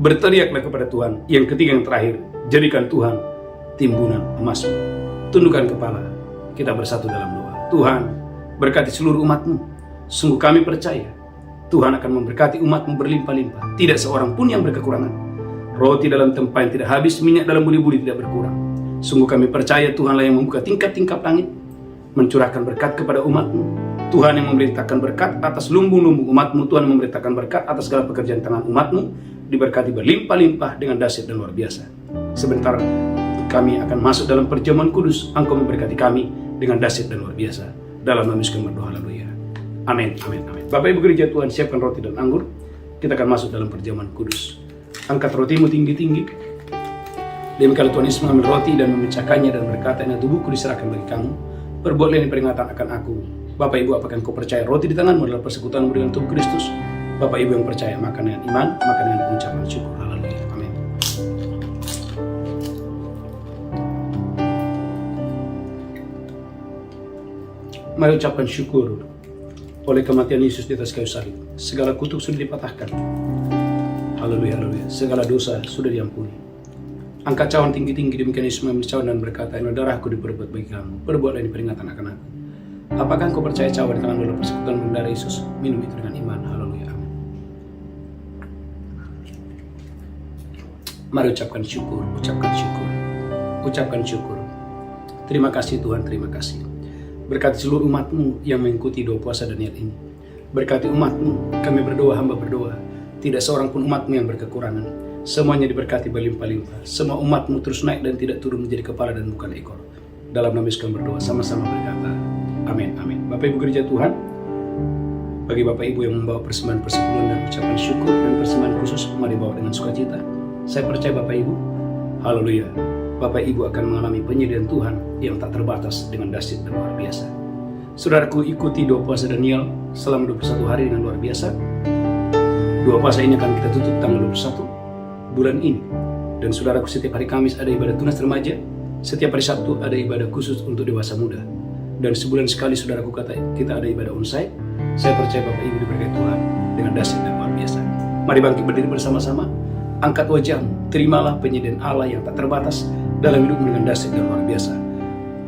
Speaker 3: berteriaklah kepada Tuhan. Yang ketiga, yang terakhir, jadikan Tuhan timbunan emasmu. Tundukkan kepala, kita bersatu dalam doa. Tuhan, berkati seluruh umatmu. Sungguh kami percaya Tuhan akan memberkati umatmu berlimpah-limpah, tidak seorang pun yang berkekurangan. Roti dalam tempayan tidak habis, minyak dalam buli-buli tidak berkurang. Sungguh kami percaya Tuhanlah yang membuka tingkap-tingkap langit, mencurahkan berkat kepada umatmu. Tuhan yang memerintahkan berkat atas lumbung-lumbung umatmu. Tuhan yang memerintahkan berkat atas segala pekerjaan tangan umatmu, diberkati berlimpah-limpah dengan dahsyat dan luar biasa. Sebentar kami akan masuk dalam perjamuan kudus. Engkau memberkati kami dengan dahsyat dan luar biasa. Dalam nama Yesus kami berdoa, haleluya. Amin, amin, amin. Bapak Ibu gereja Tuhan, siapkan roti dan anggur. Kita akan masuk dalam perjamuan kudus. Angkat rotimu tinggi-tinggi. Demikian Tuhan Yesus mengambil roti dan memecahkannya dan berkata, ini tubuhku diserahkan bagi kamu. Perbuatlah ini peringatan akan aku. Bapak Ibu, apakah engkau percaya roti di tanganmu adalah persekutuanmu dengan tubuh Kristus? Bapak Ibu yang percaya, makan dengan iman, makan dengan ucapan syukur. Haleluya. Amin. Mari ucapkan syukur oleh kematian Yesus di atas kayu salib. Segala kutuk sudah dipatahkan. Haleluya, haleluya. Segala dosa sudah diampuni. Angkat cawan tinggi-tinggi, demikian Yesus mengambil cawan dan berkata, ini darahku diperbuat bagi kamu. Perbuatlah ini peringatan akan aku. Apakah engkau percaya cawan di tangan adalah persekutuan darah Yesus? Minum itu dengan iman. Haleluya, amin. Mari ucapkan syukur, ucapkan syukur, ucapkan syukur. Terima kasih Tuhan, terima kasih. Berkati seluruh umatmu yang mengikuti doa puasa Daniel ini. Berkati umatmu, kami berdoa, hamba berdoa, tidak seorang pun umatmu yang berkekurangan. Semuanya diberkati berlimpah-limpah. Semua umatmu terus naik dan tidak turun menjadi kepala dan bukan ekor. Dalam nama Yesus kami berdoa, sama-sama berkata, amin, amin. Bapak Ibu gereja Tuhan, bagi Bapak Ibu yang membawa persembahan persepuluhan dan ucapan syukur dan persembahan khusus, mari bawa dengan sukacita. Saya percaya Bapak Ibu, haleluya, Bapak Ibu akan mengalami penyediaan Tuhan yang tak terbatas dengan dahsyat dan luar biasa. Saudaraku, ikuti doa puasa Daniel selama 21 hari dengan luar biasa. Doa puasa ini akan kita tutup tanggal 21 bulan ini. Dan saudaraku, setiap hari Kamis ada ibadah tunas remaja, setiap hari Sabtu ada ibadah khusus untuk dewasa muda. Dan sebulan sekali saudaraku kita ada ibadah onsite. Saya percaya Bapak Ibu diberkati Tuhan dengan dahsyat dan luar biasa. Mari bangkit berdiri bersama-sama. Angkat wajahmu, terimalah penyediaan Allah yang tak terbatas dalam hidupmu dengan dahsyat dan luar biasa.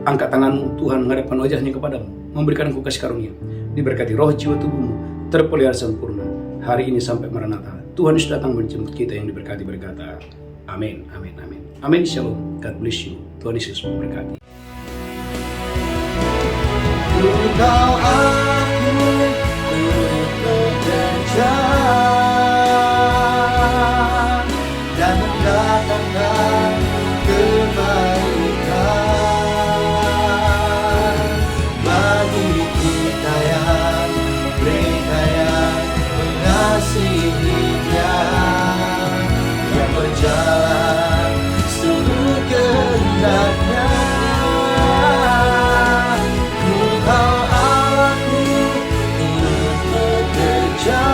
Speaker 3: Angkat tanganmu, Tuhan menghadapkan wajahnya kepadamu, memberikan engkau kasih karunia. Diberkati roh jiwa tubuhmu, terpelihara sempurna. Hari ini sampai Maranatha, Tuhan sudah datang menjemput kita yang diberkati berkata, amin, amin, amin. Amin, shalom, God bless you. Tuhan Yesus memberkati.
Speaker 1: Engkau aku bekerja dan mendatangkan kebaikan bagi kita yang mereka yang mengasihi Dia, yang berjalan seluruh kehendaknya. Engkau Allahku turut bekerja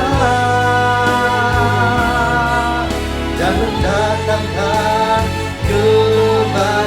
Speaker 1: dan mendatangkan kebaikan